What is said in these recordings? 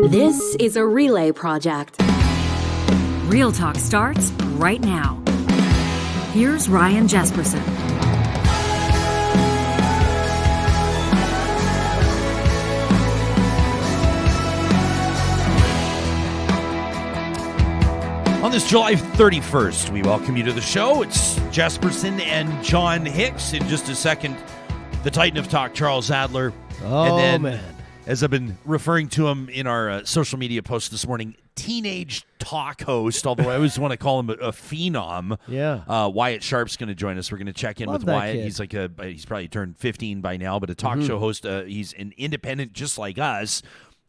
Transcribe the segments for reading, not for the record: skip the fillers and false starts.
This is a Relay Project. Real Talk starts right now. Here's Ryan Jespersen. On this July 31st, we welcome you to the show. It's Jespersen and John Hicks. In just a second, the Titan of Talk, Charles Adler. Oh, and then, man. As I've been referring to him in our social media post this morning, teenage talk host, although I always want to call him a phenom. Yeah. Wyatt Sharpe's going to join us. We're going to check in with Wyatt. Kid. He's probably turned 15 by now, but a talk show host. He's an independent just like us.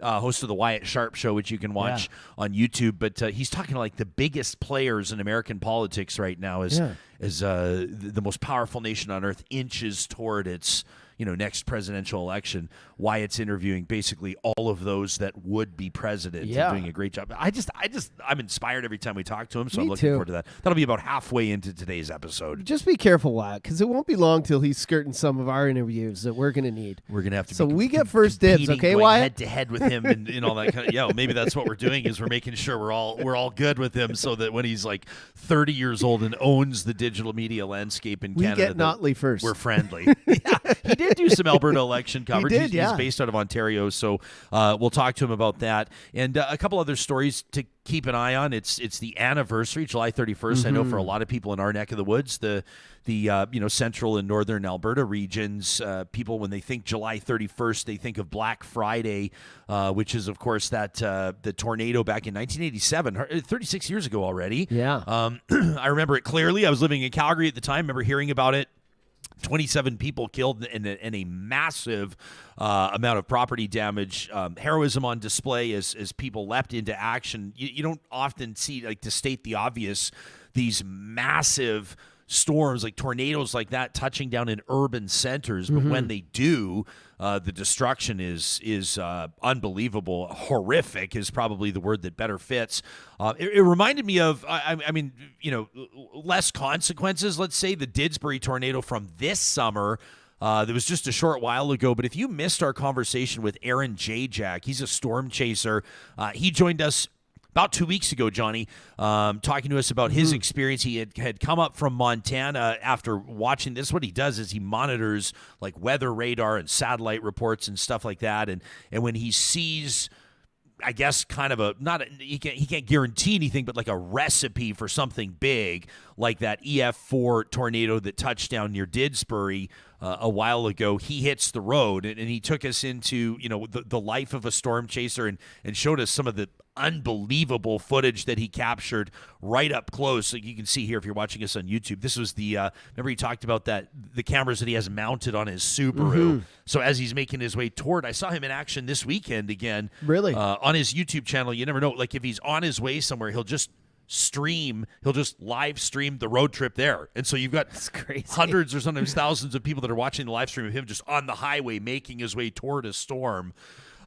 Host of the Wyatt Sharpe Show, which you can watch on YouTube. But he's talking to like the biggest players in American politics right now as the most powerful nation on earth inches toward its next presidential election. Wyatt's interviewing basically all of those that would be president and doing a great job. I'm inspired every time we talk to him, so I'm looking forward to that. That'll be about halfway into today's episode. Just be careful, Wyatt, because it won't be long till he's skirting some of our interviews that we're going to need. We're going to have to So we get first dibs, okay, Wyatt? Head to head with him and all that kind of, maybe that's what we're doing is we're making sure we're all good with him so that when he's like 30 years old and owns the digital media landscape in Canada. We get Notley first. We're friendly. He did do some Alberta election coverage. He did, he's based out of Ontario, so we'll talk to him about that. And a couple other stories to keep an eye on. It's the anniversary, July 31st. I know for a lot of people in our neck of the woods, the central and northern Alberta regions, people, when they think July 31st, they think of Black Friday, which is, of course, that the tornado back in 1987, 36 years ago already. Yeah. I remember it clearly. I was living in Calgary at the time. I remember hearing about it. 27 people killed and a massive amount of property damage. Heroism on display as people leapt into action. You don't often see, like, to state the obvious, these massive storms like tornadoes like that touching down in urban centers, but when they do, the destruction is unbelievable. Horrific is probably the word that better fits. It reminded me of, I mean, less consequences. Let's say the Didsbury tornado from this summer. That was just a short while ago, but if you missed our conversation with Aaron Jajak, he's a storm chaser. He joined us about 2 weeks ago, Johnny, talking to us about his experience. He had come up from Montana after watching this. What he does is he monitors like weather radar and satellite reports and stuff like that. And when he sees, I guess, kind of he can't guarantee anything, but like a recipe for something big, like that EF4 tornado that touched down near Didsbury a while ago, he hits the road. And he took us into, the life of a storm chaser and showed us some of the unbelievable footage that he captured right up close. Like you can see here if you're watching us on YouTube. This was remember he talked about the cameras that he has mounted on his Subaru. So as he's making his way toward, I saw him in action this weekend again. Really? On his YouTube channel. You never know. Like if he's on his way somewhere, he'll just live stream the road trip there. And so you've got hundreds or sometimes thousands of people that are watching the live stream of him just on the highway making his way toward a storm.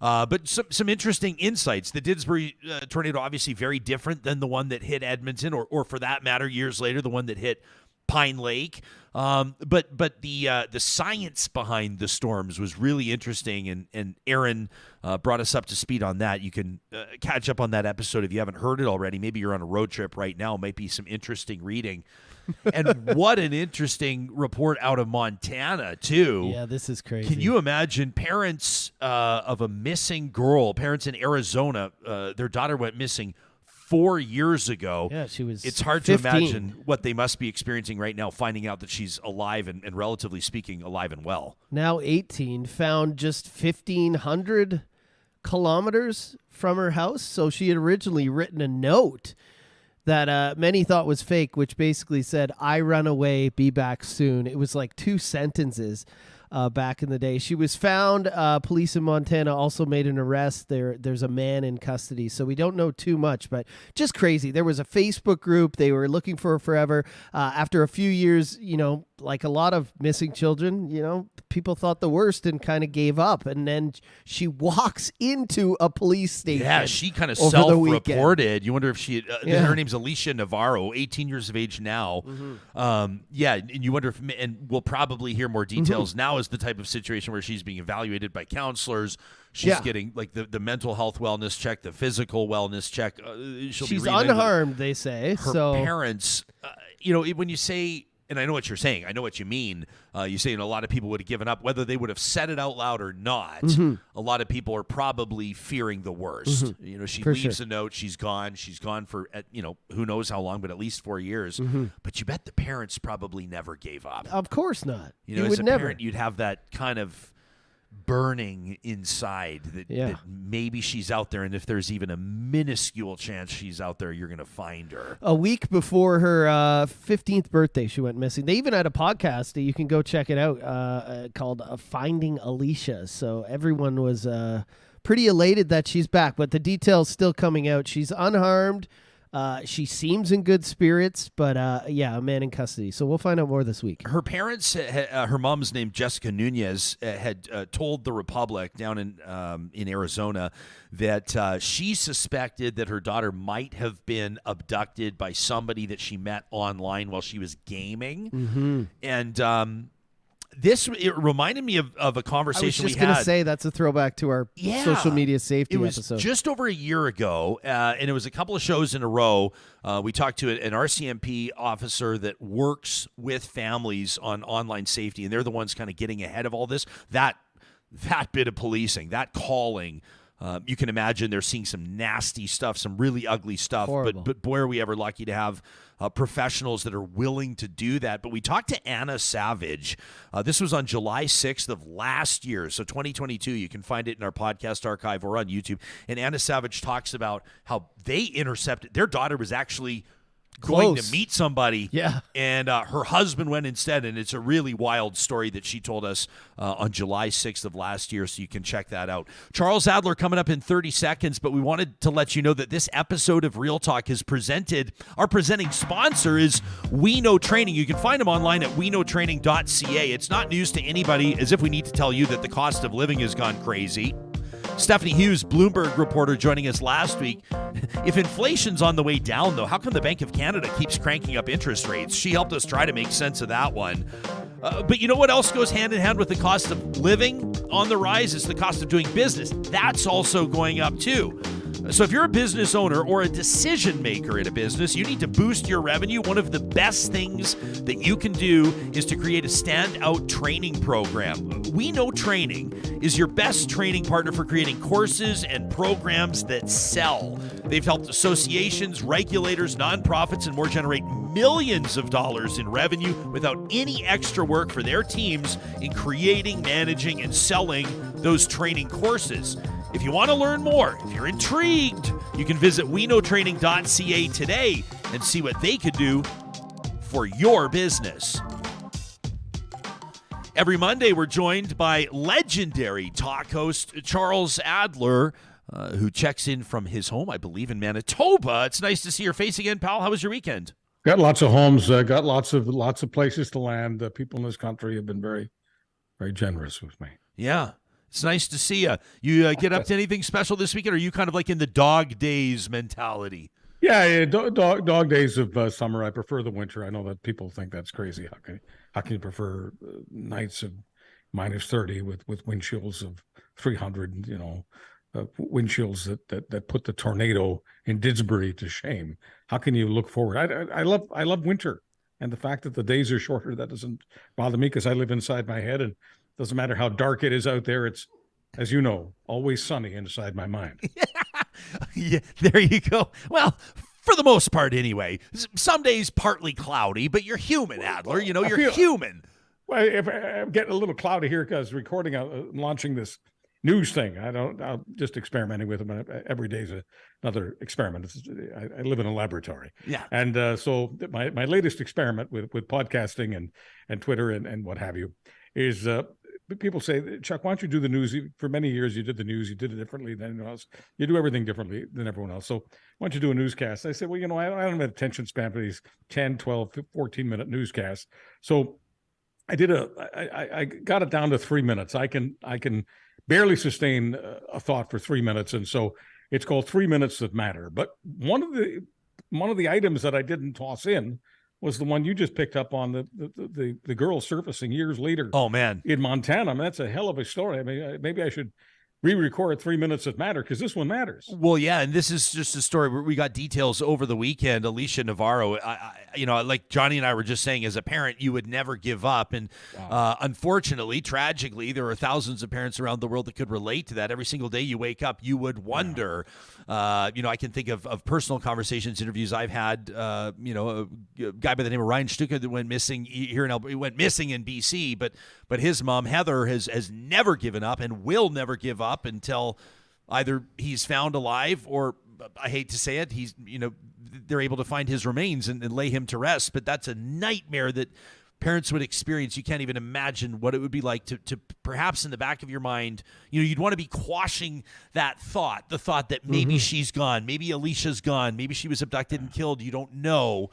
But some interesting insights. The Didsbury tornado, obviously very different than the one that hit Edmonton, or for that matter, years later, the one that hit Pine Lake. But the science behind the storms was really interesting, and Aaron brought us up to speed on that. You can catch up on that episode if you haven't heard it already. Maybe you're on a road trip right now. It might be some interesting reading. And what an interesting report out of Montana, too. Yeah, this is crazy. Can you imagine parents of a missing girl, parents in Arizona, their daughter went missing 4 years ago. Yeah, she was It's hard 15. to imagine what they must be experiencing right now, finding out that she's alive and relatively speaking, alive and well. Now 18, found just 1,500 kilometers from her house. So she had originally written a note that many thought was fake, which basically said, "I run away, be back soon." It was like 2 sentences back in the day. She was found. Police in Montana also made an arrest. There's a man in custody. So we don't know too much, but just crazy. There was a Facebook group. They were looking for her forever. After a few years, like a lot of missing children, people thought the worst and kind of gave up. And then she walks into a police station. Yeah, she kind of over the weekend. self-reported. You wonder if she, her name's Alicia Navarro, 18 years of age now. And you wonder if, and we'll probably hear more details now is the type of situation where she's being evaluated by counselors. She's getting like the mental health wellness check, the physical wellness check. She's unharmed, they say. Her parents, when you say, and I know what you're saying, I know what you mean. You're saying a lot of people would have given up, whether they would have said it out loud or not. A lot of people are probably fearing the worst. She leaves a note. She's gone. She's gone for, who knows how long, but at least 4 years. But you bet the parents probably never gave up. Of course not. You as a parent, you'd have that kind of burning inside that maybe she's out there, and if there's even a minuscule chance she's out there, you're going to find her. A week before her 15th birthday, she went missing. They even had a podcast that you can go check it out called Finding Alicia. So everyone was pretty elated that she's back, but the details still coming out. She's unharmed. She seems in good spirits, but a man in custody. So we'll find out more this week. Her parents, her mom's named Jessica Nunez, had told the Republic down in Arizona that she suspected that her daughter might have been abducted by somebody that she met online while she was gaming. And it reminded me of a conversation we had. I was just going to say that's a throwback to our social media safety episode. It was just over a year ago, and it was a couple of shows in a row. We talked to an RCMP officer that works with families on online safety, and they're the ones kind of getting ahead of all this. That bit of policing, that calling, you can imagine they're seeing some nasty stuff, some really ugly stuff. But boy, are we ever lucky to have professionals that are willing to do that. But we talked to Anna Savage. This was on July 6th of last year, so 2022. You can find it in our podcast archive or on YouTube. And Anna Savage talks about how they intercepted. Their daughter was actually going to meet somebody, and her husband went instead, and it's a really wild story that she told us on July 6th of last year, so you can check that out. Charles Adler coming up in 30 seconds, but we wanted to let you know that this episode of Real Talk is our presenting sponsor is We Know Training. You can find them online at weknowtraining.ca. It's not news to anybody, as if we need to tell you that the cost of living has gone crazy. Stephanie Hughes, Bloomberg reporter, joining us last week. If inflation's on the way down, though, how come the Bank of Canada keeps cranking up interest rates? She helped us try to make sense of that one. But you know what else goes hand in hand with the cost of living on the rise? It's the cost of doing business. That's also going up, too. So if you're a business owner or a decision maker in a business, you need to boost your revenue. One of the best things that you can do is to create a standout training program. We Know Training is your best training partner for creating courses and programs that sell. They've helped associations, regulators, nonprofits, and more generate millions of dollars in revenue without any extra work for their teams in creating, managing, and selling those training courses. If you want to learn more, if you're intrigued, you can visit weknowtraining.ca today and see what they could do for your business. Every Monday, we're joined by legendary talk host Charles Adler, who checks in from his home, I believe, in Manitoba. It's nice to see your face again, pal. How was your weekend? Got lots of homes, got lots of places to land. People in this country have been very, very generous with me. Yeah. It's nice to see you. You get up to anything special this weekend, or are you kind of like in the dog days mentality? Yeah, dog days of summer. I prefer the winter. I know that people think that's crazy. How can you prefer nights of minus 30 with wind chills of 300? Wind chills that put the tornado in Didsbury to shame. How can you look forward? I love winter, and the fact that the days are shorter, that doesn't bother me because I live inside my head, and doesn't matter how dark it is out there. It's, as you know, always sunny inside my mind. Yeah, there you go. Well, for the most part, anyway. Some days partly cloudy, but you're human, Adler. You're human. Well, if I'm getting a little cloudy here because launching this news thing. I'm just experimenting with them. Every day is another experiment. I live in a laboratory. Yeah. And so my latest experiment with podcasting and Twitter and what have you is people say, Chuck, why don't you do the news? For many years, you did the news. You did it differently than anyone else. You do everything differently than everyone else. So why don't you do a newscast? I said, well, I don't have an attention span for these 10, 12, 14-minute newscasts. So I got it down to 3 minutes. I can barely sustain a thought for 3 minutes. And so it's called 3 Minutes That Matter. But one of the items that I didn't toss in was the one you just picked up on, the girl surfacing years later. Oh, man. In Montana. I mean, that's a hell of a story. I mean, maybe I should re-record 3 minutes that matter, because this one matters. Well, yeah, and this is just a story where we got details over the weekend. Alicia Navarro, like Johnny and I were just saying, as a parent, you would never give up. And unfortunately, tragically, there are thousands of parents around the world that could relate to that. Every single day you wake up, you would wonder. I can think of personal conversations, interviews I've had. A guy by the name of Ryan Shtick that went missing here in Alberta. He went missing in BC, but his mom Heather has never given up and will never give up until either he's found alive, or, I hate to say it, they're able to find his remains and lay him to rest. But that's a nightmare that parents would experience. You can't even imagine what it would be like to perhaps in the back of your mind, you'd want to be quashing that thought, the thought that maybe she's gone, maybe Alicia's gone, maybe she was abducted and killed. You don't know.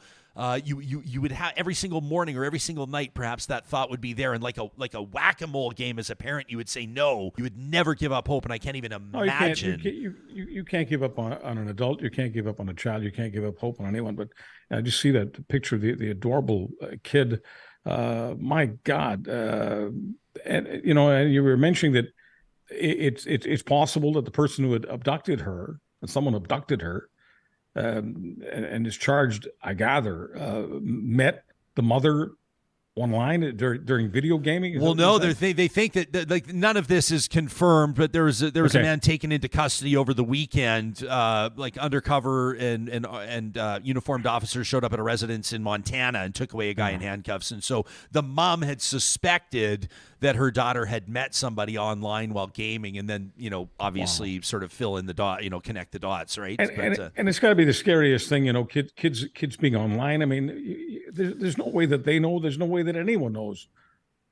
You would have every single morning or every single night, perhaps that thought would be there. And like a whack-a-mole game, as a parent, you would say no. You would never give up hope, and I can't even imagine. You can't give up on an adult. You can't give up on a child. You can't give up hope on anyone. But I just see that picture of the adorable kid. My God, and you were mentioning that it's possible that the person who had abducted her, and someone abducted her, and is charged, I gather, met the mother online during video gaming. Well, no, they think that like none of this is confirmed, but there was a man taken into custody over the weekend, like undercover and uniformed officers showed up at a residence in Montana and took away a guy in handcuffs. And so the mom had suspected that her daughter had met somebody online while gaming, and then obviously sort of fill in the dot, connect the dots, right? And it's got to be the scariest thing, kids being online. I mean, there's no way that they know. There's no way that anyone knows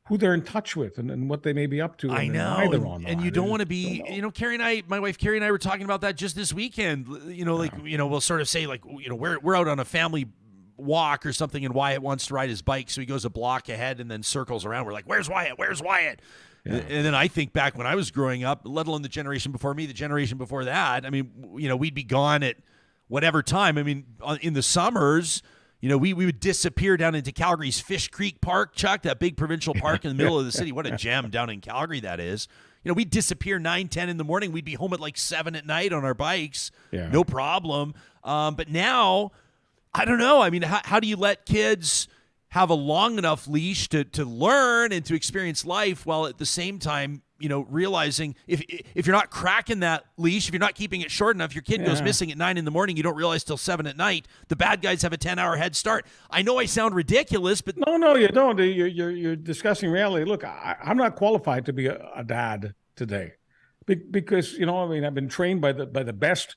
who they're in touch with and what they may be up to. I know, and you don't want to be. Carrie and I, my wife Carrie and I were talking about that just this weekend. We'll sort of say we're out on a family walk or something, and Wyatt wants to ride his bike, so he goes a block ahead and then circles around. We're like, where's Wyatt? Yeah. And then I think back when I was growing up, let alone the generation before me, the generation before that, I mean, we'd be gone at whatever time. I mean, in the summers, we would disappear down into Calgary's Fish Creek Park, Chuck, that big provincial park in the middle of the city. What a gem down in Calgary that is. We'd disappear 9, 10 in the morning. We'd be home at like 7 at night on our bikes. Yeah. No problem. But now, I don't know. I mean, how do you let kids have a long enough leash to learn and to experience life, while at the same time, realizing if you're not cracking that leash, if you're not keeping it short enough, your kid goes missing at 9 in the morning. You don't realize till 7 at night. The bad guys have a 10-hour head start. I know I sound ridiculous, but no, you don't. You're discussing reality. Look, I'm not qualified to be a dad today, because I've been trained by the best.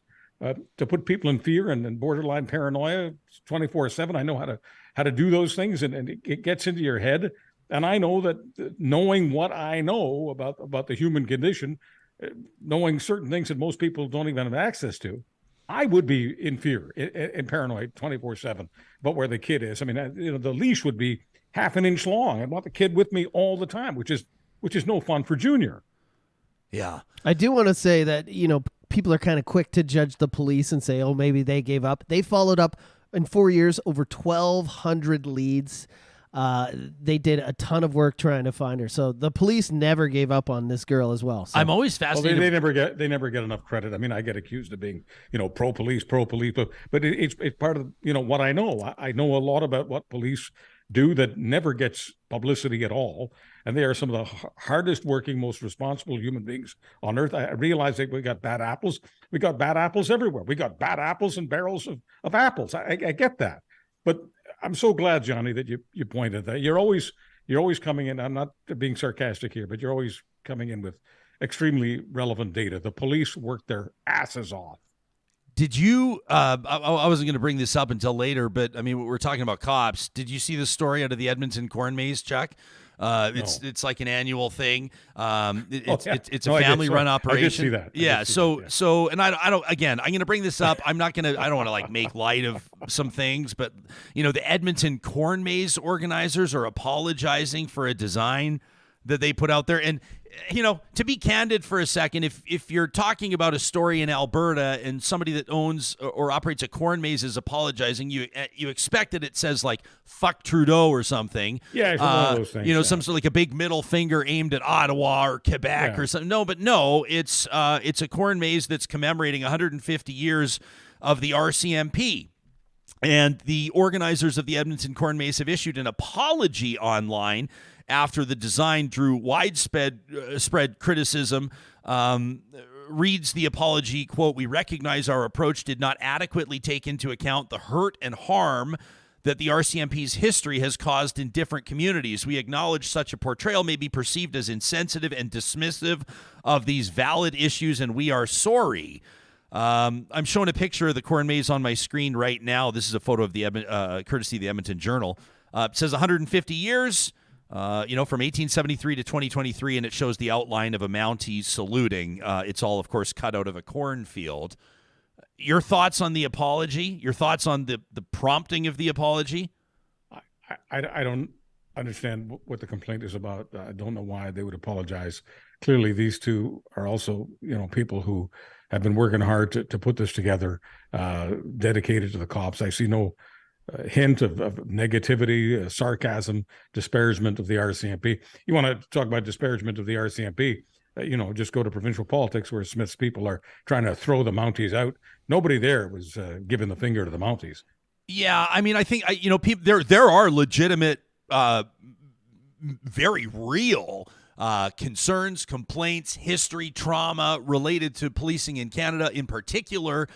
To put people in fear and borderline paranoia 24/7. I know how to do those things, and it gets into your head. And I know that knowing what I know about the human condition, knowing certain things that most people don't even have access to, I would be in fear and paranoid 24/7 about where the kid is. I mean, the leash would be half an inch long. I'd want the kid with me all the time, which is no fun for Junior. Yeah. I do want to say that, people are kind of quick to judge the police and say, oh, maybe they gave up. They followed up in 4 years over 1,200 leads. They did a ton of work trying to find her. So the police never gave up on this girl as well. So. I'm always fascinated. Well, they never get enough credit. I mean, I get accused of being, pro police, but it's part of, what I know. I know a lot about what police do that never gets publicity at all. And they are some of the hardest working, most responsible human beings on earth. I realize that we got bad apples. We got bad apples everywhere. We got bad apples and barrels of apples. I get that. But I'm so glad, Johnny, that you pointed that. You're always coming in. I'm not being sarcastic here, but you're always coming in with extremely relevant data. The police work their asses off. Did you, I wasn't going to bring this up until later, but I mean, we're talking about cops. Did you see the story out of the Edmonton corn maze, Chuck? It's like an annual thing. It's a family-run operation. I did see that. Yeah. So, and I don't. Again, I'm going to bring this up. I'm not going to. I don't want to like make light of some things, but the Edmonton corn maze organizers are apologizing for a design that they put out there. And, to be candid for a second, if you're talking about a story in Alberta and somebody that owns or operates a corn maze is apologizing, you expect that it says like "fuck Trudeau" or something. Yeah, it's one of those things. Some sort of like a big middle finger aimed at Ottawa or Quebec or something. No, it's a corn maze that's commemorating 150 years of the RCMP. And the organizers of the Edmonton Corn Maze have issued an apology online after the design drew widespread spread criticism. Reads the apology, quote, "We recognize our approach did not adequately take into account the hurt and harm that the RCMP's history has caused in different communities. We acknowledge such a portrayal may be perceived as insensitive and dismissive of these valid issues, and we are sorry." I'm showing a picture of the corn maze on my screen right now. This is a photo of the courtesy of the Edmonton Journal. It says 150 years, from 1873 to 2023, and it shows the outline of a Mountie saluting. It's all, of course, cut out of a cornfield. Your thoughts on the apology? Your thoughts on the prompting of the apology? I don't understand what the complaint is about. I don't know why they would apologize. Clearly, these two are also, people who have been working hard to put this together, dedicated to the cops. I see no hint of negativity, sarcasm, disparagement of the RCMP. You want to talk about disparagement of the RCMP, just go to provincial politics where Smith's people are trying to throw the Mounties out. Nobody there was giving the finger to the Mounties. Yeah, I mean, I think, people, there are legitimate, very real concerns, complaints, history, trauma related to policing in Canada, in particular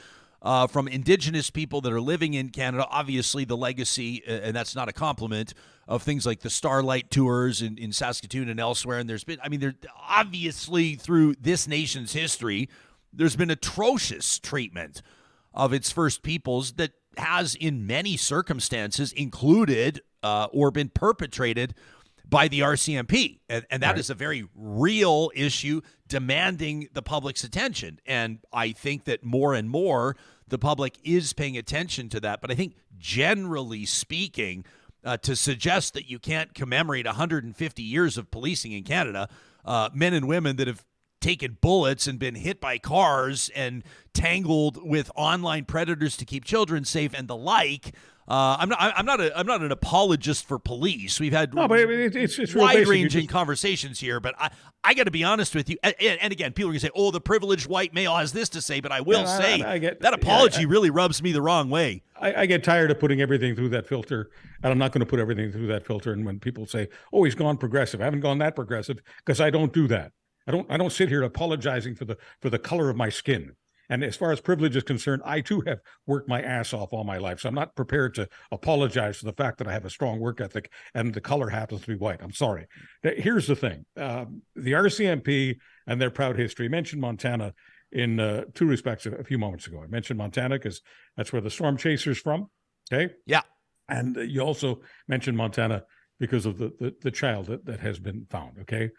from Indigenous people that are living in Canada. Obviously, the legacy, and that's not a compliment, of things like the Starlight tours in Saskatoon and elsewhere. And there obviously through this nation's history, there's been atrocious treatment of its First Peoples that has in many circumstances included or been perpetrated by the RCMP. And that is a very real issue demanding the public's attention. And I think that more and more the public is paying attention to that. But I think generally speaking, to suggest that you can't commemorate 150 years of policing in Canada, men and women that have taken bullets and been hit by cars and tangled with online predators to keep children safe and the like. I'm not an apologist for police. We've had it's wide-ranging conversations here, but I got to be honest with you. And again, people are going to say, "Oh, the privileged white male has this to say," but I will say that apology really rubs me the wrong way. I get tired of putting everything through that filter, and I'm not going to put everything through that filter. And when people say, "Oh, he's gone progressive," I haven't gone that progressive because I don't do that. I don't sit here apologizing for the color of my skin. And as far as privilege is concerned, I too have worked my ass off all my life. So I'm not prepared to apologize for the fact that I have a strong work ethic and the color happens to be white. I'm sorry. Here's the thing. The RCMP and their proud history mentioned Montana in two respects a few moments ago. I mentioned Montana because that's where the storm chaser's from. Okay. Yeah. And you also mentioned Montana because of the child that has been found. Okay.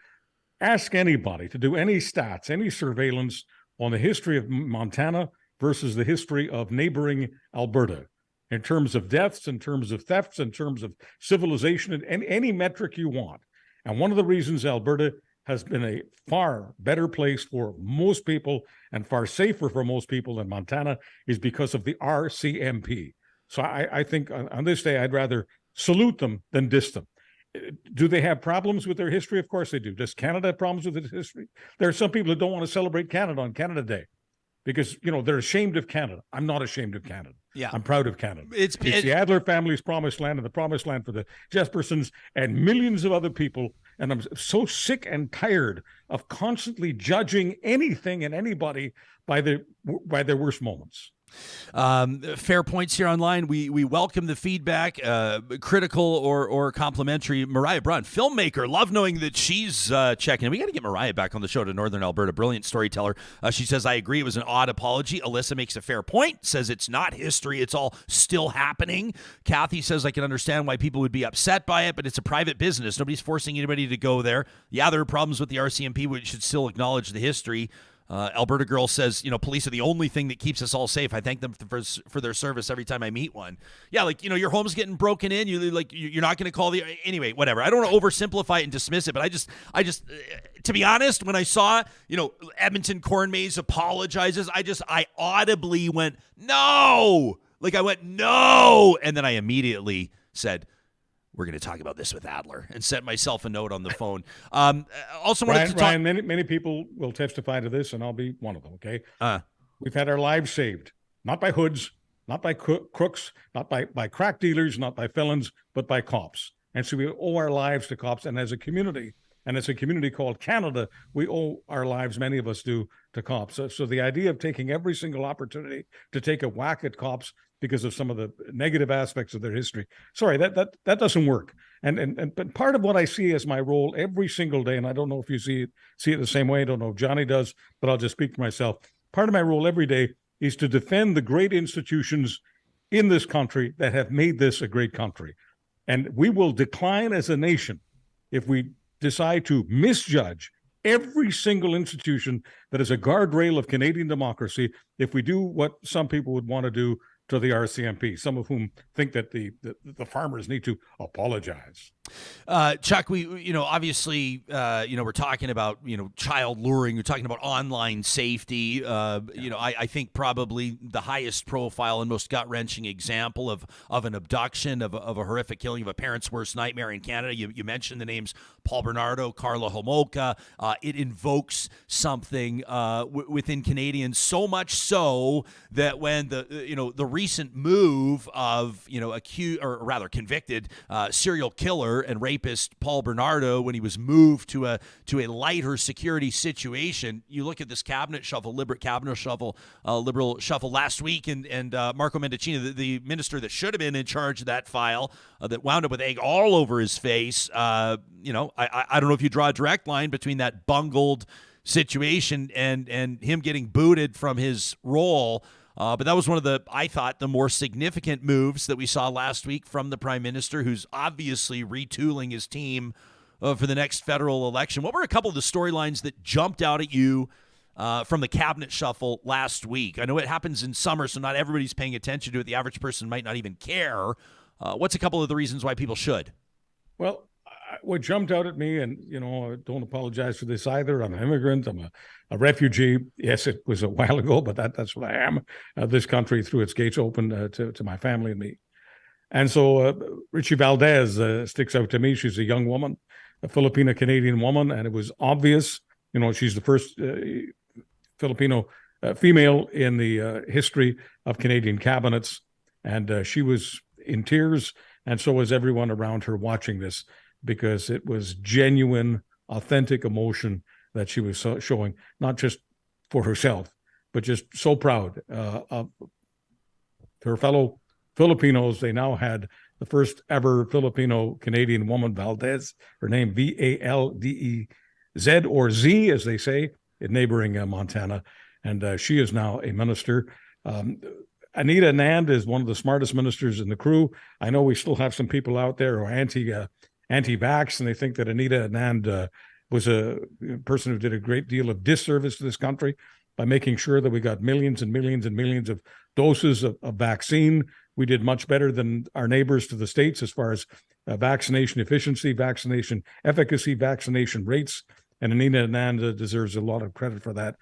Ask anybody to do any stats, any surveillance on the history of Montana versus the history of neighboring Alberta in terms of deaths, in terms of thefts, in terms of civilization, and any metric you want. And one of the reasons Alberta has been a far better place for most people and far safer for most people than Montana is because of the RCMP. So I think on this day, I'd rather salute them than diss them. Do they have problems with their history? Of course they do. Does Canada have problems with its history? There are some people that don't want to celebrate Canada on Canada Day because, they're ashamed of Canada. I'm not ashamed of Canada. Yeah. I'm proud of Canada. It's the Adler family's promised land and the promised land for the Jespersens and millions of other people. And I'm so sick and tired of constantly judging anything and anybody by their worst moments. Fair points here online. We welcome the feedback, critical or complimentary. Mariah Braun, filmmaker, love knowing that she's checking. We got to get Mariah back on the show to Northern Alberta. Brilliant storyteller. She says, I agree. It was an odd apology. Alyssa makes a fair point, says it's not history. It's all still happening. Kathy says, I can understand why people would be upset by it, but it's a private business. Nobody's forcing anybody to go there. Yeah, there are problems with the RCMP. We should still acknowledge the history. Alberta Girl says, police are the only thing that keeps us all safe. I thank them for their service every time I meet one. Yeah, your home's getting broken in. You're not going to call anyway, whatever. I don't want to oversimplify it and dismiss it, but I just to be honest, when I saw, Edmonton Corn Maze apologizes, I audibly went, no. I went, no. And then I immediately said, we're going to talk about this with Adler, and sent myself a note on the phone. Also wanted to talk. Ryan, many people will testify to this, and I'll be one of them, okay? We've had our lives saved, not by hoods, not by crooks, not by crack dealers, not by felons, but by cops. And so we owe our lives to cops, and as a community called Canada, we owe our lives, many of us do, to cops. So the idea of taking every single opportunity to take a whack at cops because of some of the negative aspects of their history. Sorry, that doesn't work. But part of what I see as my role every single day, and I don't know if you see it the same way, I don't know if Johnny does, but I'll just speak for myself. Part of my role every day is to defend the great institutions in this country that have made this a great country. And we will decline as a nation if we decide to misjudge every single institution that is a guardrail of Canadian democracy, if we do what some people would want to do to the RCMP, some of whom think that the farmers need to apologize. Chuck, we obviously we're talking about child luring. We're talking about online safety. I think probably the highest profile and most gut wrenching example of an abduction, of a horrific killing, of a parent's worst nightmare in Canada. You mentioned the names Paul Bernardo, Carla Homolka. It invokes something within Canadians, so much so that when the recent move of accused, or rather convicted serial killer and rapist Paul Bernardo, when he was moved to a lighter security situation, you look at this liberal shuffle last week, and Marco Mendicino, the minister that should have been in charge of that file, that wound up with egg all over his face. I don't know if you draw a direct line between that bungled situation and him getting booted from his role. But that was one of I thought, the more significant moves that we saw last week from the Prime Minister, who's obviously retooling his team for the next federal election. What were a couple of the storylines that jumped out at you from the cabinet shuffle last week? I know it happens in summer, so not everybody's paying attention to it. The average person might not even care. What's a couple of the reasons why people should? Well, what jumped out at me, and I don't apologize for this either. I'm an immigrant. I'm a refugee. Yes, it was a while ago, but that's what I am. This country threw its gates open to my family and me. And so Richie Valdez sticks out to me. She's a young woman, a Filipino-Canadian woman, and it was obvious. She's the first Filipino female in the history of Canadian cabinets, and she was in tears, and so was everyone around her watching this, because it was genuine, authentic emotion that she was showing, not just for herself, but just so proud of her fellow Filipinos. They now had the first ever Filipino-Canadian woman, Valdez, her name Valdez, or Z, as they say, in neighboring Montana. And she is now a minister. Anita Anand is one of the smartest ministers in the crew. I know we still have some people out there who are anti-vax, and they think that Anita Anand was a person who did a great deal of disservice to this country by making sure that we got millions and millions and millions of doses of vaccine. We did much better than our neighbors to the States as far as vaccination efficiency, vaccination efficacy, vaccination rates. And Anita Anand deserves a lot of credit for that.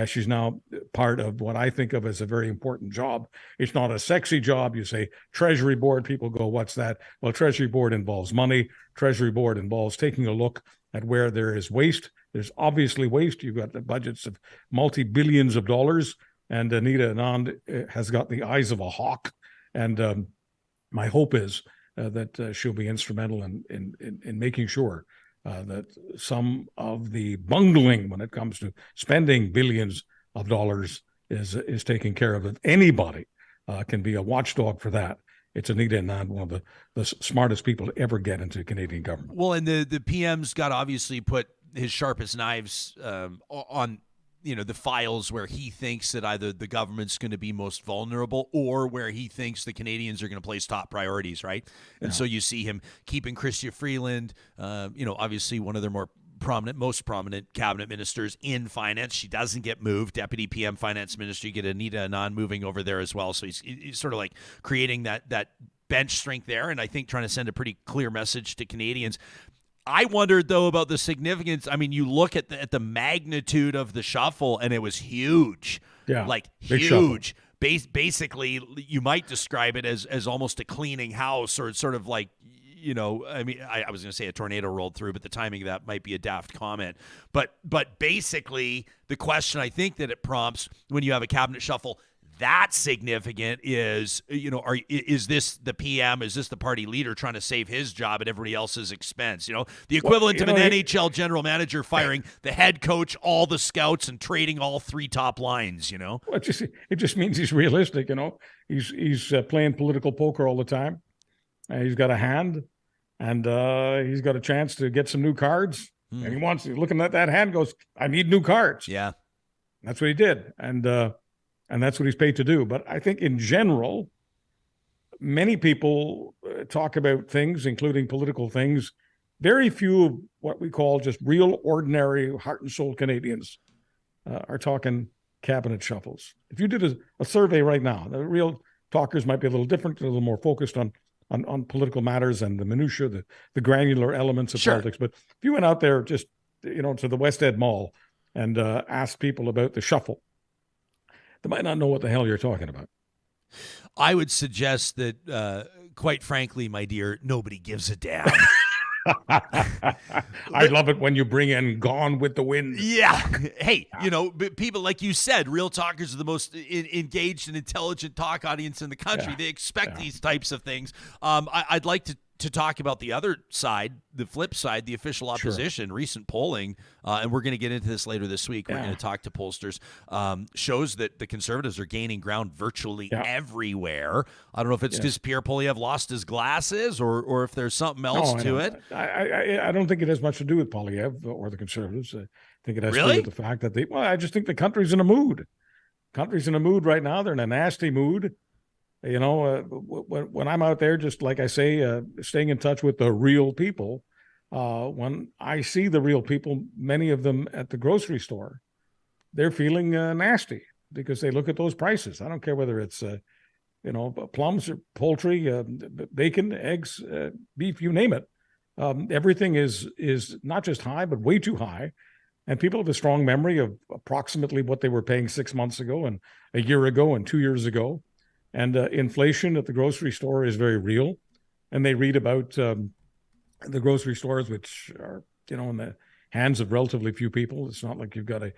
She's now part of what I think of as a very important job. It's not a sexy job. You say Treasury Board, people go, what's that? Well, Treasury Board involves money. Treasury Board involves taking a look at where there is waste. There's obviously waste. You've got the budgets of multi-billions of dollars, and Anita Anand has got the eyes of a hawk. And my hope is that she'll be instrumental in making sure that some of the bungling when it comes to spending billions of dollars is taken care of. If anybody can be a watchdog for that, it's Anita Anand, one of the smartest people to ever get into Canadian government. Well, and the PM's got to obviously put his sharpest knives on the files where he thinks that either the government's going to be most vulnerable or where he thinks the Canadians are going to place top priorities, right? And so you see him keeping Chrystia Freeland, obviously one of their more most prominent cabinet ministers in finance. She doesn't get moved. Deputy PM Finance Minister, you get Anita Anand moving over there as well. So he's sort of like creating that bench strength there, and I think trying to send a pretty clear message to Canadians. I wondered, though, about the significance. I mean, you look at the magnitude of the shuffle, and it was huge. Yeah, like huge. Basically, you might describe it as almost a cleaning house, or sort of like, you know, I mean, I was going to say a tornado rolled through, but the timing of that might be a daft comment. But basically, the question I think that it prompts when you have a cabinet shuffle that significant is, you know, is this the PM? Is this the party leader trying to save his job at everybody else's expense? You know, the equivalent of an NHL general manager firing the head coach, all the scouts, and trading all 3 top lines. You know, well, it just means he's realistic. You know, he's playing political poker all the time. He's got a hand, and he's got a chance to get some new cards. And he's looking at that hand, goes, "I need new cards." Yeah, that's what he did, and that's what he's paid to do. But I think in general, many people talk about things, including political things. Very few of what we call just real, ordinary, heart and soul Canadians are talking cabinet shuffles. If you did a survey right now, the real talkers might be a little different, a little more focused on political matters and the minutiae, the granular elements of politics. But if you went out there just, you know, to the West End Mall and asked people about the shuffle, they might not know what the hell you're talking about. I would suggest that, quite frankly, my dear, nobody gives a damn. I love it when you bring in Gone with the Wind. Yeah. Hey, you know, people, like you said, real talkers are the most engaged and intelligent talk audience in the country. They expect these types of things. I'd like to talk about the other side, the flip side, the official opposition. Recent polling, and we're going to get into this later this week. We're going to talk to pollsters, shows that the Conservatives are gaining ground virtually everywhere. I don't know if it's because Pierre Poilievre lost his glasses or if there's something else to it. I don't think it has much to do with Poilievre or the Conservatives. I think it has to do with the fact that I just think the country's in a mood. Country's in a mood right now. They're in a nasty mood. You know, when I'm out there, just like I say, staying in touch with the real people, when I see the real people, many of them at the grocery store, they're feeling nasty because they look at those prices. I don't care whether it's, you know, plums or poultry, bacon, eggs, beef, you name it. Everything is not just high, but way too high. And people have a strong memory of approximately what they were paying 6 months ago and a year ago and 2 years ago. And inflation at the grocery store is very real. And they read about the grocery stores, which are, you know, in the hands of relatively few people. It's not like you've got a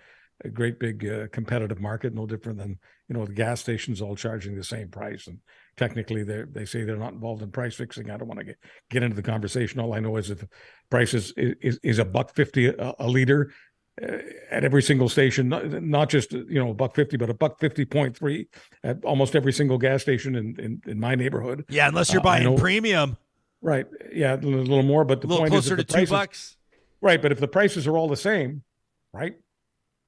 great big competitive market, no different than, you know, the gas stations all charging the same price. And technically they say they're not involved in price fixing. I don't want to get into the conversation. All I know is that the price is $1.50 a liter at every single station, not just, you know, $1.50, but $1.50.3 at almost every single gas station in my neighborhood. Yeah, unless you're buying premium. Right. Yeah, a little more, but the point is, closer to $2. Right, but if the prices are all the same, right,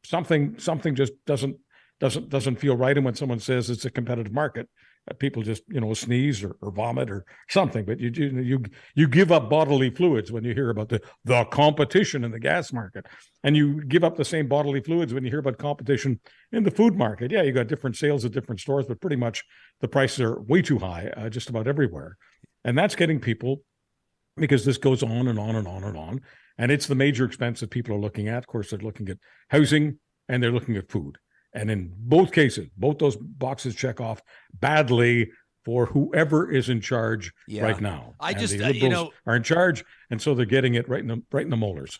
something just doesn't feel right. And when someone says it's a competitive market, people just, you know, sneeze or vomit or something. But you give up bodily fluids when you hear about the competition in the gas market, and you give up the same bodily fluids when you hear about competition in the food market. Yeah, you got different sales at different stores, but pretty much the prices are way too high just about everywhere, and that's getting people, because this goes on and on and on and on, and it's the major expense that people are looking at. Of course, they're looking at housing and they're looking at food. And in both cases, both those boxes check off badly for whoever is in charge right now. The Liberals are in charge, and so they're getting it right in the molars.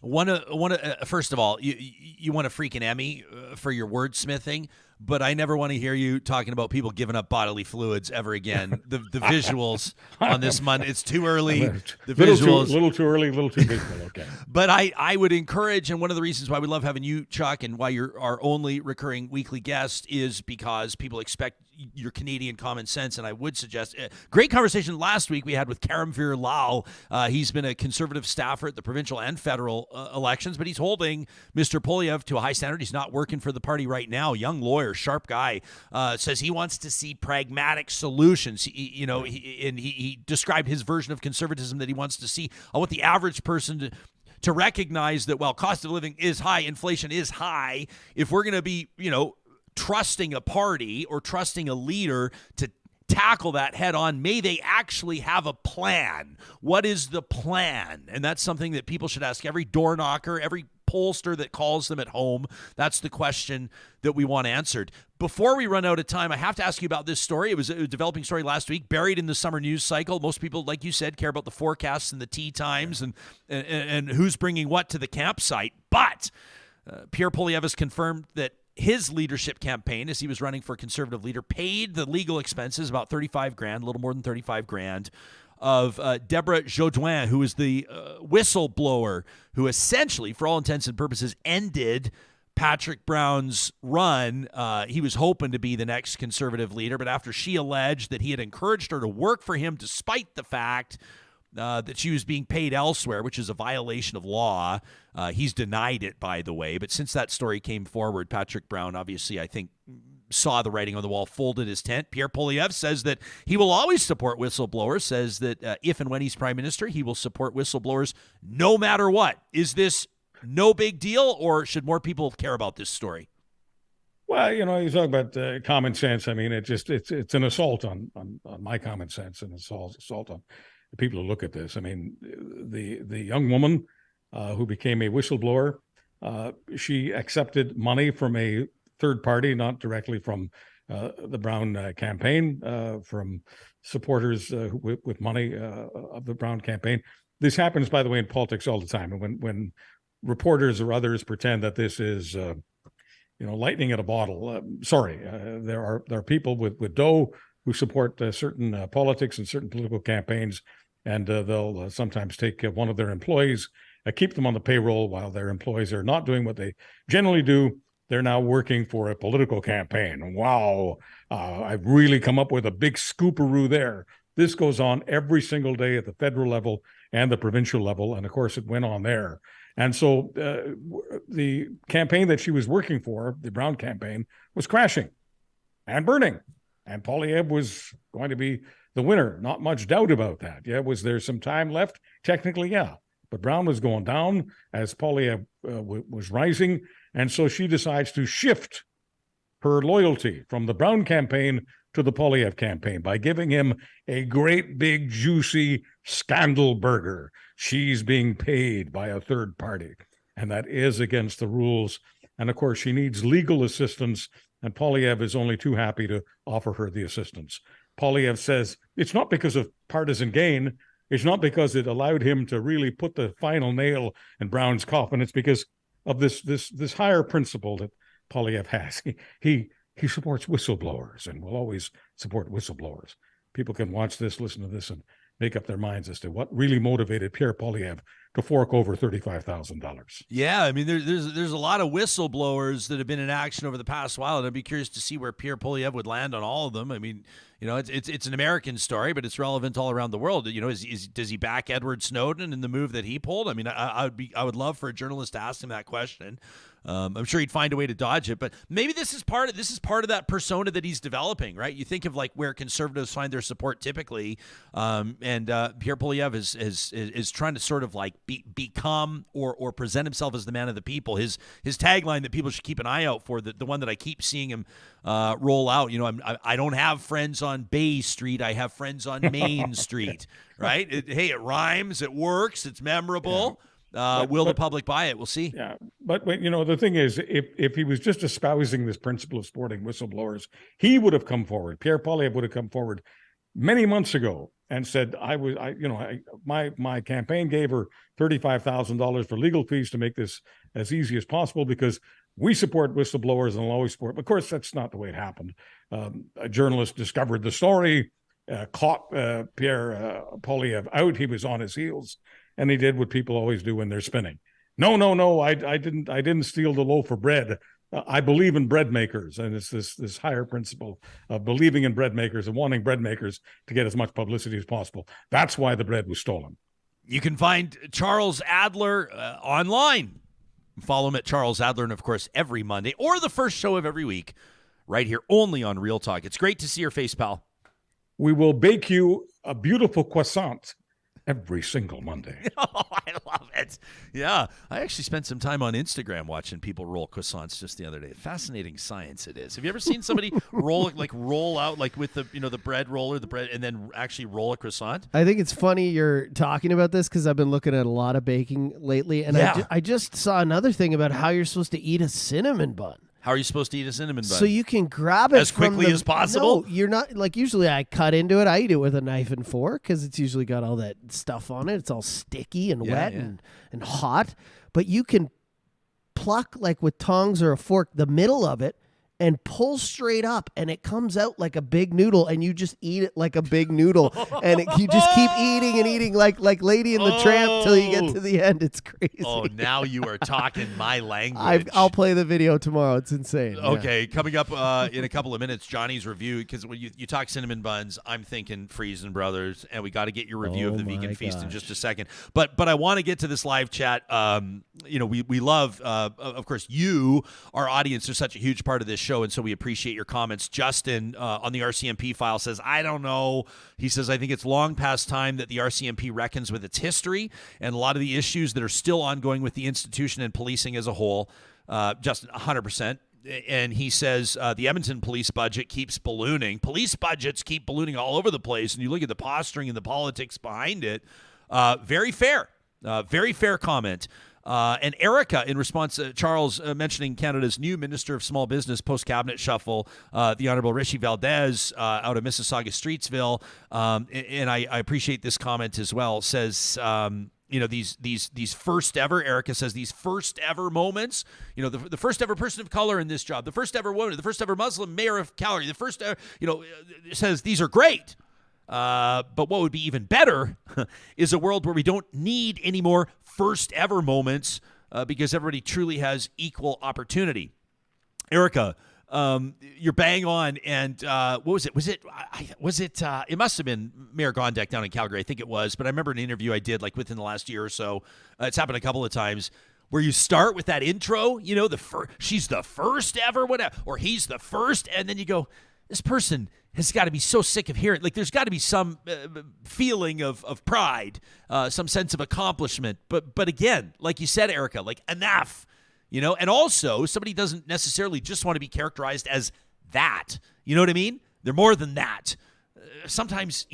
First of all, you want a freaking Emmy for your wordsmithing, but I never want to hear you talking about people giving up bodily fluids ever again. The visuals on this Monday, it's too early. The visuals, a little too early, a little too visual. Okay. But I would encourage, and one of the reasons why we love having you, Chuck, and why you're our only recurring weekly guest is because people expect your Canadian common sense. And I would suggest great conversation last week we had with Karamveer Lal. He's been a Conservative staffer at the provincial and federal elections, but he's holding Mr. Poilievre to a high standard. He's not working for the party right now. Young lawyer, sharp guy, says he wants to see pragmatic solutions. He described his version of conservatism that he wants to see. I want the average person to recognize that while cost of living is high, inflation is high, if we're going to be, trusting a party or trusting a leader to tackle that head on, may they actually have a plan? What is the plan? And that's something that people should ask every door knocker, every pollster that calls them at home. That's the question that we want answered. Before we run out of time, I have to ask you about this story. It was a developing story last week, buried in the summer news cycle. Most people, like you said, care about the forecasts and the tea times and who's bringing what to the campsite. But Pierre Poilievre has confirmed that his leadership campaign, as he was running for Conservative leader, paid the legal expenses, about $35,000, a little more than $35,000, of Debra Jodoin, who is the whistleblower who essentially, for all intents and purposes, ended Patrick Brown's run. He was hoping to be the next Conservative leader, but after she alleged that he had encouraged her to work for him despite the fact that she was being paid elsewhere, which is a violation of law. He's denied it, by the way. But since that story came forward, Patrick Brown, obviously, I think, saw the writing on the wall, folded his tent. Pierre Poilievre says that he will always support whistleblowers, says that if and when he's prime minister, he will support whistleblowers no matter what. Is this no big deal, or should more people care about this story? Well, you talk about common sense. I mean, it's an assault on my common sense, and assault on the people who look at this. I mean, the young woman who became a whistleblower, she accepted money from a third party, not directly from the Brown campaign, from supporters with money of the Brown campaign. This happens, by the way, in politics all the time. And when reporters or others pretend that this is, lightning in a bottle, there are people with dough who support certain politics and certain political campaigns, and they'll sometimes take one of their employees, keep them on the payroll while their employees are not doing what they generally do. They're now working for a political campaign. Wow, I've really come up with a big scooperoo there. This goes on every single day at the federal level and the provincial level, and of course it went on there. And so the campaign that she was working for, the Brown campaign, was crashing and burning. And Poilievre was going to be the winner. Not much doubt about that. Yeah, was there some time left? Technically, yeah. But Brown was going down as Poilievre was rising. And so she decides to shift her loyalty from the Brown campaign to the Poilievre campaign by giving him a great big juicy scandal burger. She's being paid by a third party, and that is against the rules. And of course, she needs legal assistance, and Poilievre is only too happy to offer her the assistance. Poilievre says it's not because of partisan gain. It's not because it allowed him to really put the final nail in Brown's coffin. It's because of this higher principle that Poilievre has. He supports whistleblowers and will always support whistleblowers. People can watch this, listen to this, and make up their minds as to what really motivated Pierre Poilievre to fork over $35,000. Yeah, I mean, there's a lot of whistleblowers that have been in action over the past while, and I'd be curious to see where Pierre Poilievre would land on all of them. I mean, it's an American story, but it's relevant all around the world. Does he back Edward Snowden in the move that he pulled? I mean, I would love for a journalist to ask him that question. I'm sure he'd find a way to dodge it, but maybe this is part of that persona that he's developing, right? You think of like where conservatives find their support typically, and Pierre Poilievre is trying to sort of like become or present himself as the man of the people. His tagline that people should keep an eye out for, the one that I keep seeing him roll out. I don't have friends on Bay Street. I have friends on Main Street. Right? It rhymes. It works. It's memorable. Yeah. Will the public buy it? We'll see. Yeah, but the thing is, if he was just espousing this principle of supporting whistleblowers, he would have come forward. Pierre Poilievre would have come forward many months ago and said, my campaign gave her $35,000 for legal fees to make this as easy as possible because we support whistleblowers and will always support. Of course, that's not the way it happened. A journalist discovered the story, caught Pierre Poilievre out. He was on his heels. And he did what people always do when they're spinning. No, I didn't steal the loaf of bread. I believe in bread makers, and it's this higher principle of believing in bread makers and wanting bread makers to get as much publicity as possible. That's why the bread was stolen. You can find Charles Adler online. Follow him at Charles Adler, and of course every Monday or the first show of every week, right here only on Real Talk. It's great to see your face, pal. We will bake you a beautiful croissant every single Monday. Oh, I love it. Yeah. I actually spent some time on Instagram watching people roll croissants just the other day. Fascinating science it is. Have you ever seen somebody roll out like with the the bread roller, the bread, and then actually roll a croissant? I think it's funny you're talking about this because I've been looking at a lot of baking lately, and I just saw another thing about how you're supposed to eat a cinnamon bun. How are you supposed to eat a cinnamon bun? So you can grab it as quickly as possible? No, you're not. Like, usually I cut into it. I eat it with a knife and fork because it's usually got all that stuff on it. It's all sticky and wet and hot. But you can pluck, like with tongs or a fork, the middle of it and pull straight up, and it comes out like a big noodle, and you just eat it like a big noodle, and you just keep eating and eating like Lady in the Tramp till you get to the end. It's crazy. Oh, now you are talking my language. I'll play the video tomorrow. It's insane. Okay, coming up in a couple of minutes, Johnny's review, because when you talk cinnamon buns, I'm thinking Friesen Brothers, and we got to get your review of the Vegan Feast in just a second. But I want to get to this live chat. We love, of course, you, our audience, are such a huge part of this show, and so we appreciate your comments. Justin on the RCMP file says, I don't know. He says, I think it's long past time that the RCMP reckons with its history and a lot of the issues that are still ongoing with the institution and policing as a whole. Justin, 100%. And he says the Edmonton police budget keeps ballooning. Police budgets keep ballooning all over the place, and you look at the posturing and the politics behind it. Very fair. Very fair comment. And Erica, in response to Charles mentioning Canada's new Minister of Small Business post-cabinet shuffle, the Honourable Rishi Valdez out of Mississauga Streetsville, and I appreciate this comment as well, says, these first ever, Erica says, these first ever moments, the first ever person of color in this job, the first ever woman, the first ever Muslim mayor of Calgary, the first ever, says these are great. But what would be even better is a world where we don't need any more first ever moments because everybody truly has equal opportunity. Erica, you're bang on. And what was it? It must have been Mayor Gondek down in Calgary. I think it was. But I remember an interview I did like within the last year or so. It's happened a couple of times where you start with that intro, she's the first ever, whatever, or he's the first. And then you go, this person has got to be so sick of hearing. Like, there's got to be some feeling of pride, some sense of accomplishment. But again, like you said, Erica, like enough, And also, somebody doesn't necessarily just want to be characterized as that. You know what I mean? They're more than that. Sometimes,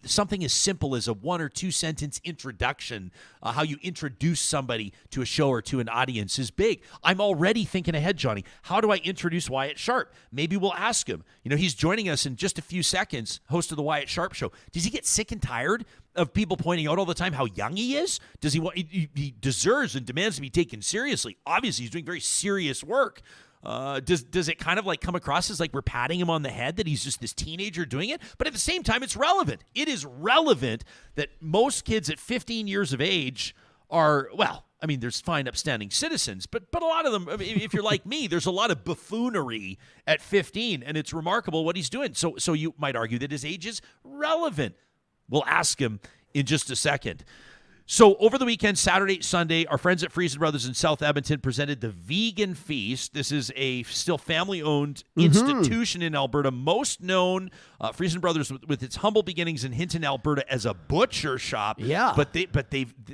something as simple as a 1 or 2 sentence introduction, how you introduce somebody to a show or to an audience is big. I'm already thinking ahead, Johnny. How do I introduce Wyatt Sharpe? Maybe we'll ask him. He's joining us in just a few seconds, host of the Wyatt Sharpe Show. Does he get sick and tired of people pointing out all the time how young he is? Does he deserves and demands to be taken seriously? Obviously, he's doing very serious work. Does it kind of like come across as like we're patting him on the head that he's just this teenager doing it? But at the same time, it's relevant. It is relevant that most kids at 15 years of age are, there's fine, upstanding citizens, but a lot of them, if you're like me, there's a lot of buffoonery at 15, and it's remarkable what he's doing. So you might argue that his age is relevant. We'll ask him in just a second. So over the weekend, Saturday, Sunday, our friends at Friesen Brothers in South Edmonton presented the Vegan Feast. This is a still family-owned institution in Alberta, most known, Friesen Brothers, with its humble beginnings in Hinton, Alberta, as a butcher shop. Yeah, but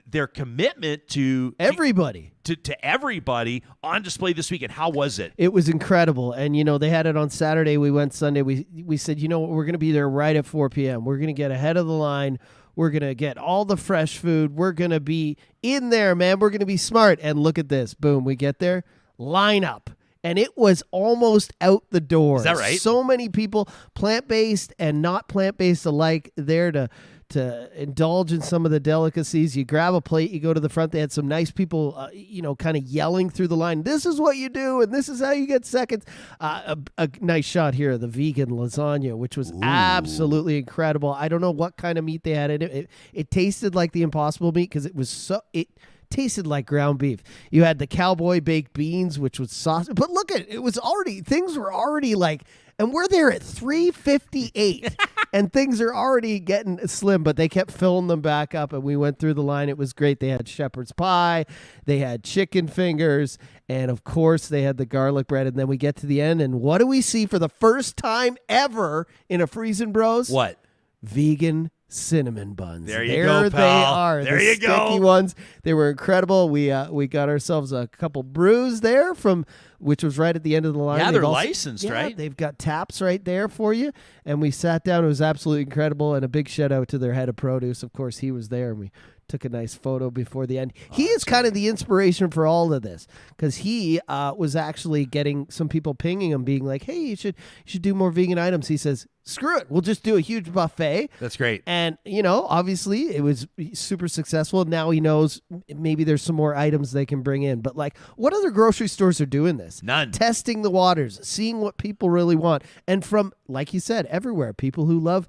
their commitment to everybody. To everybody on display this weekend. How was it? It was incredible. And, they had it on Saturday. We went Sunday. We said, we're going to be there right at 4 p.m. We're going to get ahead of the line. We're going to get all the fresh food. We're going to be in there, man. We're going to be smart. And look at this. Boom. We get there. Line up. And it was almost out the door. Is that right? So many people, plant-based and not plant-based alike, there to indulge in some of the delicacies. You grab a plate, you go to the front. They had some nice people, kind of yelling through the line, this is what you do, and this is how you get seconds. A nice shot here of the vegan lasagna, which was absolutely incredible. I don't know what kind of meat they had in it. It tasted like the Impossible meat because it tasted like ground beef. You had the cowboy baked beans, which was sauce. But look at it. Things were already like, and we're there at 3:58 and things are already getting slim, but they kept filling them back up and we went through the line. It was great. They had shepherd's pie, they had chicken fingers, and of course they had the garlic bread. And then we get to the end, and what do we see for the first time ever in a Friesen Bros? What? Vegan cinnamon buns. There you go, pal. They are. There the you sticky go. ones. They were incredible. We got ourselves a couple brews there which was right at the end of the line. Yeah, they're licensed, right? They've got taps right there for you. And we sat down. It was absolutely incredible. And a big shout out to their head of produce. Of course, he was there, and we took a nice photo before the end. He is kind of the inspiration for all of this, because he was actually getting some people pinging him, being like, hey, you should do more vegan items. He says, screw it. We'll just do a huge buffet. That's great. And, obviously it was super successful. Now he knows maybe there's some more items they can bring in. But, what other grocery stores are doing this? None. Testing the waters, seeing what people really want. And from, like you said, everywhere, people who love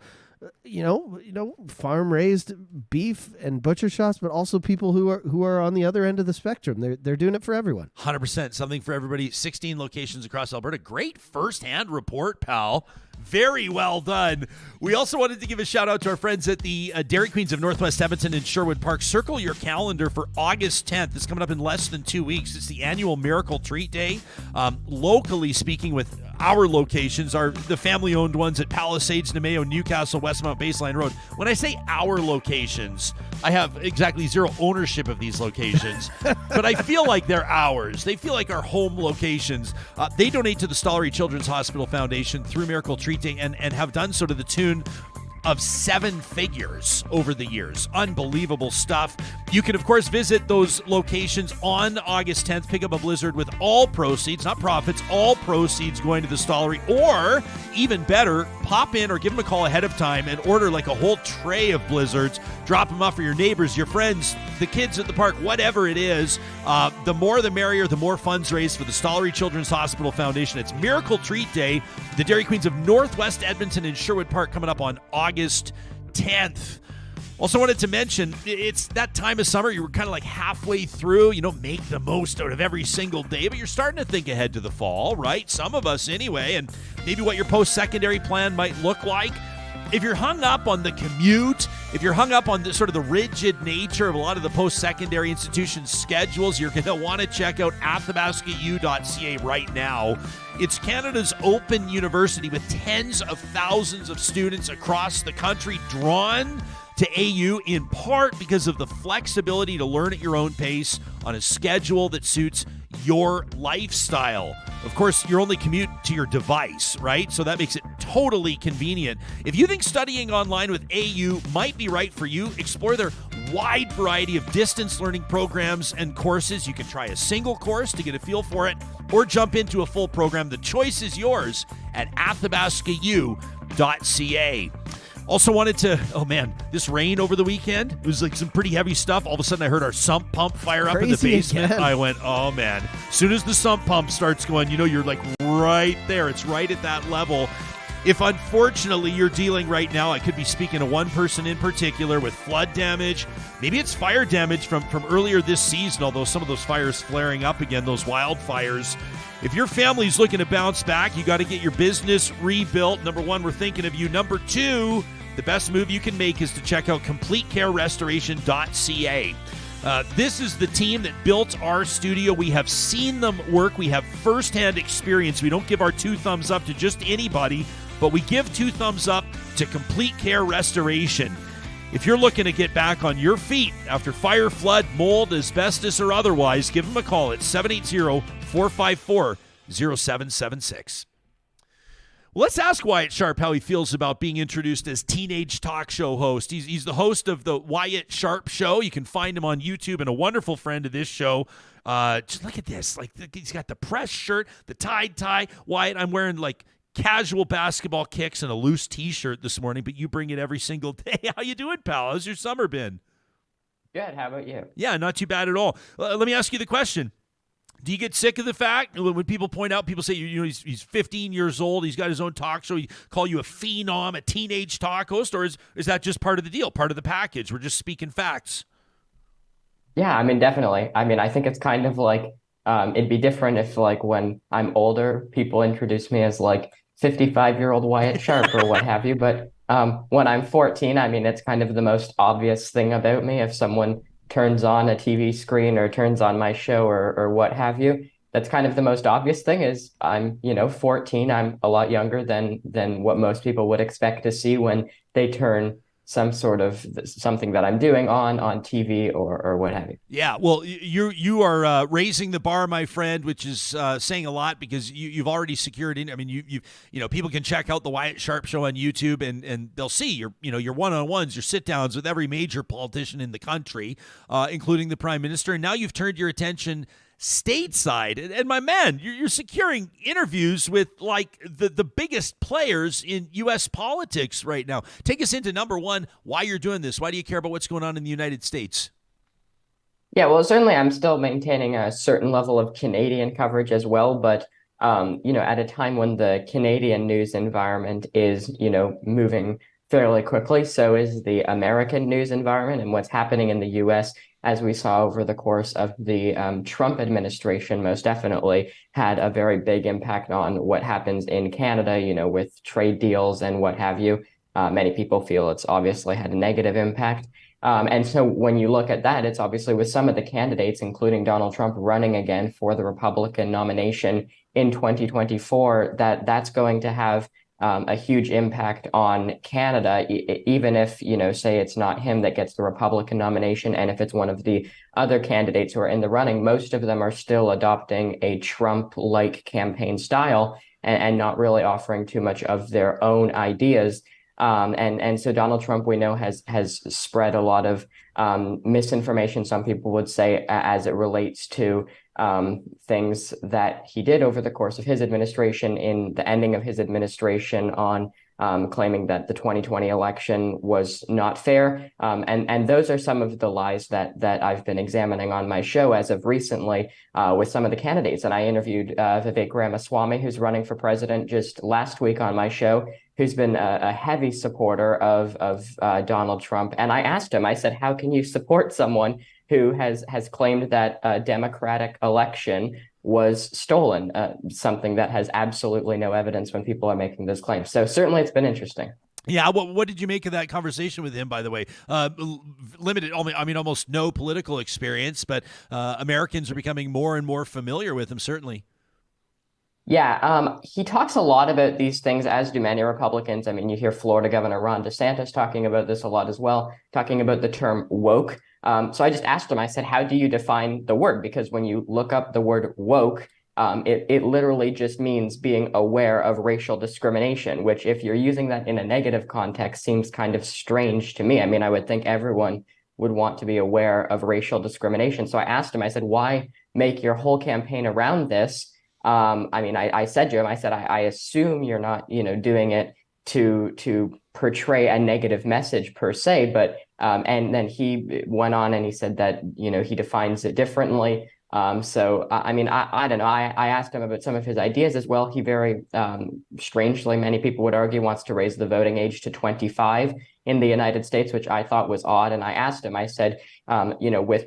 farm raised beef and butcher shops, but also people who are on the other end of the spectrum. They're doing it for everyone. 100%, something for everybody. 16 locations across Alberta. Great firsthand report, pal. Very well done. We also wanted to give a shout out to our friends at the Dairy Queens of Northwest Edmonton and Sherwood Park. Circle your calendar for August 10th. It's coming up in less than 2 weeks. It's the annual Miracle Treat Day. Locally speaking, with our locations are the family-owned ones at Palisades, Nemeo, Newcastle, Westmount, Baseline Road. When I say our locations, I have exactly zero ownership of these locations, but I feel like they're ours. They feel like our home locations. They donate to the Stollery Children's Hospital Foundation through Miracle Treat Day and have done so to the tune of 7 figures over the years. Unbelievable stuff. You can, of course, visit those locations on August 10th, pick up a blizzard with all proceeds, not profits, all proceeds going to the Stollery, or even better, pop in or give them a call ahead of time and order a whole tray of blizzards, drop them off for your neighbors, your friends, the kids at the park, whatever it is. The more the merrier, the more funds raised for the Stollery Children's Hospital Foundation. It's Miracle Treat Day, the Dairy Queens of Northwest Edmonton and Sherwood Park, coming up on August 10th. Also wanted to mention, it's that time of summer. You were kind of halfway through, make the most out of every single day, but you're starting to think ahead to the fall, right? Some of us anyway, and maybe what your post-secondary plan might look like. If you're hung up on the commute, if you're hung up on the sort of the rigid nature of a lot of the post-secondary institutions' schedules, you're going to want to check out athabascau.ca right now. It's Canada's open university with tens of thousands of students across the country drawn to AU in part because of the flexibility to learn at your own pace on a schedule that suits your lifestyle. Of course, your only commute to your device, right? So that makes it totally convenient. If you think studying online with AU might be right for you, explore their wide variety of distance learning programs and courses. You can try a single course to get a feel for it, or jump into a full program. The choice is yours at athabascau.ca. Also wanted to, this rain over the weekend, it was some pretty heavy stuff. All of a sudden I heard our sump pump fire up in the basement. Again. I went, oh man. As soon as the sump pump starts going, you're right there. It's right at that level. If unfortunately you're dealing right now, I could be speaking to one person in particular with flood damage. Maybe it's fire damage from earlier this season, although some of those fires flaring up again, those wildfires. If your family's looking to bounce back, you got to get your business rebuilt. Number one, we're thinking of you. Number two, the best move you can make is to check out CompleteCareRestoration.ca. This is the team that built our studio. We have seen them work. We have firsthand experience. We don't give our 2 thumbs up to just anybody, but we give 2 thumbs up to Complete Care Restoration. If you're looking to get back on your feet after fire, flood, mold, asbestos, or otherwise, give them a call at 780-454-0776. Well, let's ask Wyatt Sharpe how he feels about being introduced as teenage talk show host. He's the host of the Wyatt Sharpe Show. You can find him on YouTube, and a wonderful friend of this show. Just look at this. He's got the press shirt, the tie. Wyatt, I'm wearing casual basketball kicks and a loose T-shirt this morning, but you bring it every single day. How you doing, pal? How's your summer been? Good. How about you? Yeah, not too bad at all. Let me ask you the question. Do you get sick of the fact when people point out, people say, he's 15 years old, he's got his own talk show, he call you a phenom, a teenage talk host, or is that just part of the deal, part of the package? We're just speaking facts. Yeah, definitely. I think it's kind of it'd be different if when I'm older, people introduce me as 55-year-old Wyatt Sharpe or what have you. But when I'm 14, it's kind of the most obvious thing about me. If someone turns on a TV screen or turns on my show or what have you, that's kind of the most obvious thing is I'm 14. I'm a lot younger than what most people would expect to see when they turn some sort of something that I'm doing on TV or what have you. Yeah, well, you are raising the bar, my friend, which is saying a lot, because you've already secured in. I mean, you know, people can check out the Wyatt Sharpe Show on YouTube, and they'll see your one-on-ones, your sit-downs with every major politician in the country, including the Prime Minister. And now you've turned your attention stateside, and my man, you're securing interviews with like the biggest players in U.S. politics right now. Take us into number one, why you're doing this. Why do you care about what's going on in the United States? Yeah, well, certainly I'm still maintaining a certain level of Canadian coverage as well, but at a time when the Canadian news environment is, moving fairly quickly, so is the American news environment, and what's happening in the U.S., as we saw over the course of the Trump administration, most definitely had a very big impact on what happens in Canada, with trade deals and what have you. Many people feel it's obviously had a negative impact. And so when you look at that, it's obviously with some of the candidates, including Donald Trump, running again for the Republican nomination in 2024, that's going to have a huge impact on Canada, even if, say it's not him that gets the Republican nomination. And if it's one of the other candidates who are in the running, most of them are still adopting a Trump-like campaign style and not really offering too much of their own ideas. And so Donald Trump, we know, has spread a lot of misinformation, some people would say, as it relates to things that he did over the course of his administration, in the ending of his administration, on claiming that the 2020 election was not fair. And those are some of the lies that I've been examining on my show as of recently with some of the candidates. And I interviewed Vivek Ramaswamy, who's running for president, just last week on my show, who's been a heavy supporter of Donald Trump. And I asked him, I said, how can you support someone who has claimed that a Democratic election was stolen, something that has absolutely no evidence when people are making those claims. So certainly it's been interesting. Yeah, what did you make of that conversation with him, by the way? Limited, almost no political experience, but Americans are becoming more and more familiar with him, certainly. Yeah, he talks a lot about these things, as do many Republicans. I mean, you hear Florida Governor Ron DeSantis talking about this a lot as well, talking about the term woke. So I just asked him, I said, how do you define the word? Because when you look up the word woke, it literally just means being aware of racial discrimination, which, if you're using that in a negative context, seems kind of strange to me. I mean, I would think everyone would want to be aware of racial discrimination. So I asked him, I said, why make your whole campaign around this? I said to him, I said, I assume you're not, doing it to portray a negative message per se, but and then he went on and he said that, he defines it differently. I don't know. I asked him about some of his ideas as well. He very strangely, many people would argue, wants to raise the voting age to 25 in the United States, which I thought was odd. And I asked him, I said, with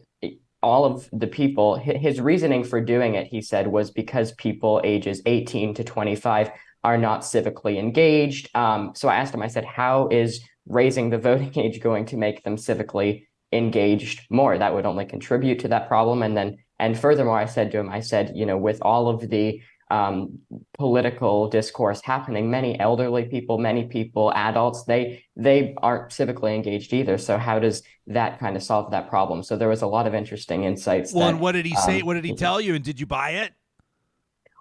all of the people, his reasoning for doing it, he said, was because people ages 18 to 25 are not civically engaged. So I asked him, I said, how is raising the voting age going to make them civically engaged more? That would only contribute to that problem. And furthermore, I said to him, I said, with all of the political discourse happening, many elderly people, many people, adults, they aren't civically engaged either. So how does that kind of solve that problem? So there was a lot of interesting insights. Well, and what did he say? What did he tell you? And did you buy it?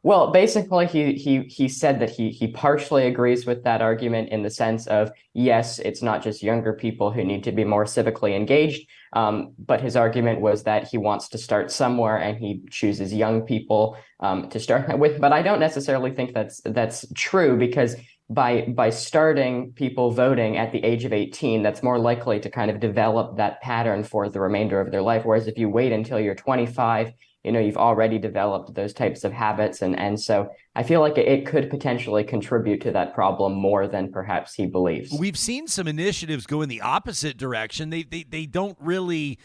Well, basically, he said that he partially agrees with that argument, in the sense of, yes, it's not just younger people who need to be more civically engaged, but his argument was that he wants to start somewhere, and he chooses young people to start with. But I don't necessarily think that's true, because by starting people voting at the age of 18, that's more likely to kind of develop that pattern for the remainder of their life. Whereas if you wait until you're 25, you've already developed those types of habits. And so I feel like it could potentially contribute to that problem more than perhaps he believes. We've seen some initiatives go in the opposite direction. They don't really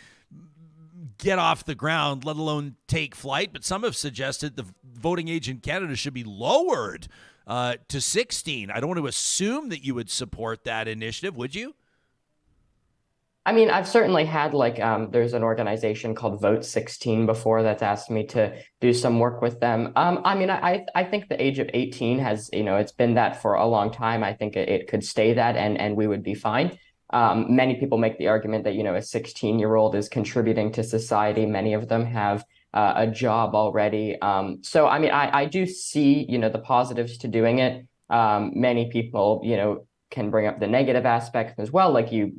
get off the ground, let alone take flight. But some have suggested the voting age in Canada should be lowered to 16. I don't want to assume that you would support that initiative, would you? I mean, I've certainly had there's an organization called Vote 16 before that's asked me to do some work with them. I think the age of 18 has, it's been that for a long time. I think it could stay that, and we would be fine. Many people make the argument that, a 16-year-old is contributing to society. Many of them have a job already. So, I mean, I do see, the positives to doing it. Many people, can bring up the negative aspects as well, like you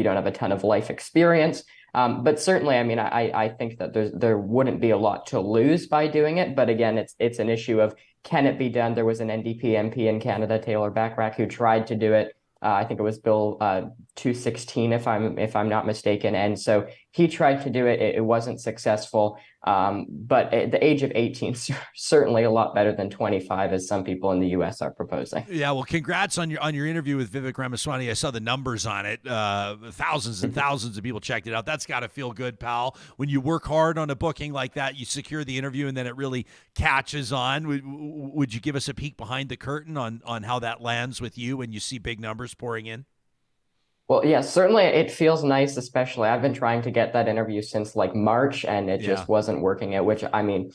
don't have a ton of life experience. But certainly, I mean, I think that there wouldn't be a lot to lose by doing it. But again, it's an issue of, can it be done? There was an NDP MP in Canada, Taylor Backrack, who tried to do it. I think it was Bill 216, if I'm not mistaken. And so he tried to do it. It wasn't successful. But at the age of 18, certainly a lot better than 25, as some people in the U.S. are proposing. Yeah, well, congrats on your interview with Vivek Ramaswamy. I saw the numbers on it. Thousands and thousands of people checked it out. That's got to feel good, pal. When you work hard on a booking like that, you secure the interview, and then it really catches on. Would you give us a peek behind the curtain on how that lands with you when you see big numbers pouring in? Well, yeah, certainly it feels nice, especially I've been trying to get that interview since like March, and it just wasn't working out, which, I mean,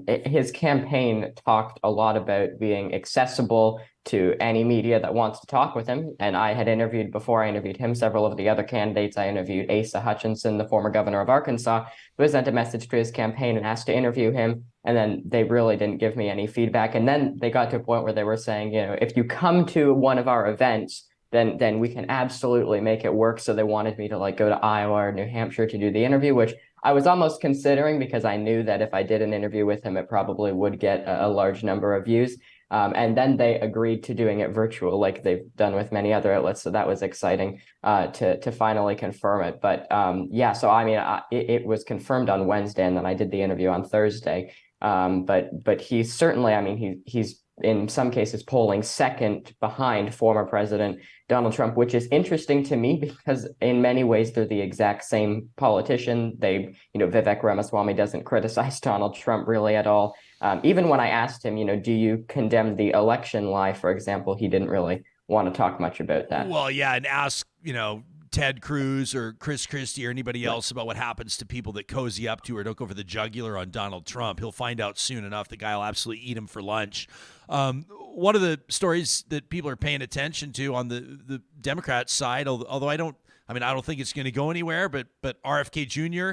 his campaign talked a lot about being accessible to any media that wants to talk with him. And I had interviewed, before I interviewed him, several of the other candidates. I interviewed Asa Hutchinson, the former governor of Arkansas, who sent a message to his campaign and asked to interview him. And then they really didn't give me any feedback. And then they got to a point where they were saying, if you come to one of our events, then we can absolutely make it work. So they wanted me to go to Iowa or New Hampshire to do the interview, which I was almost considering, because I knew that if I did an interview with him, it probably would get a large number of views. And then they agreed to doing it virtual, like they've done with many other outlets. So that was exciting to finally confirm it. But so I mean, it was confirmed on Wednesday, and then I did the interview on Thursday. But he's certainly, I mean, he's in some cases polling second behind former President Donald Trump, which is interesting to me because in many ways they're the exact same politician. Vivek Ramaswamy doesn't criticize Donald Trump really at all. Even when I asked him, do you condemn the election lie, for example, he didn't really want to talk much about that. Well, yeah, and ask, Ted Cruz or Chris Christie or anybody else about what happens to people that cozy up to or don't go for the jugular on Donald Trump. He'll find out soon enough. The guy will absolutely eat him for lunch. One of the stories that people are paying attention to on the Democrat side, although I don't think it's going to go anywhere, but RFK Jr.,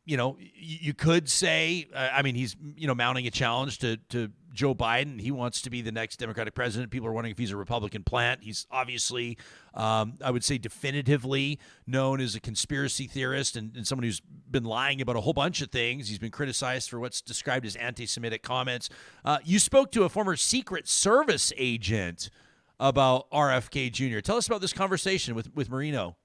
you could say, he's, mounting a challenge to Joe Biden. He wants to be the next Democratic president. People are wondering if he's a Republican plant. He's obviously, I would say, definitively known as a conspiracy theorist and someone who's been lying about a whole bunch of things. He's been criticized for what's described as anti-Semitic comments. You spoke to a former Secret Service agent about RFK Jr. Tell us about this conversation with Marino.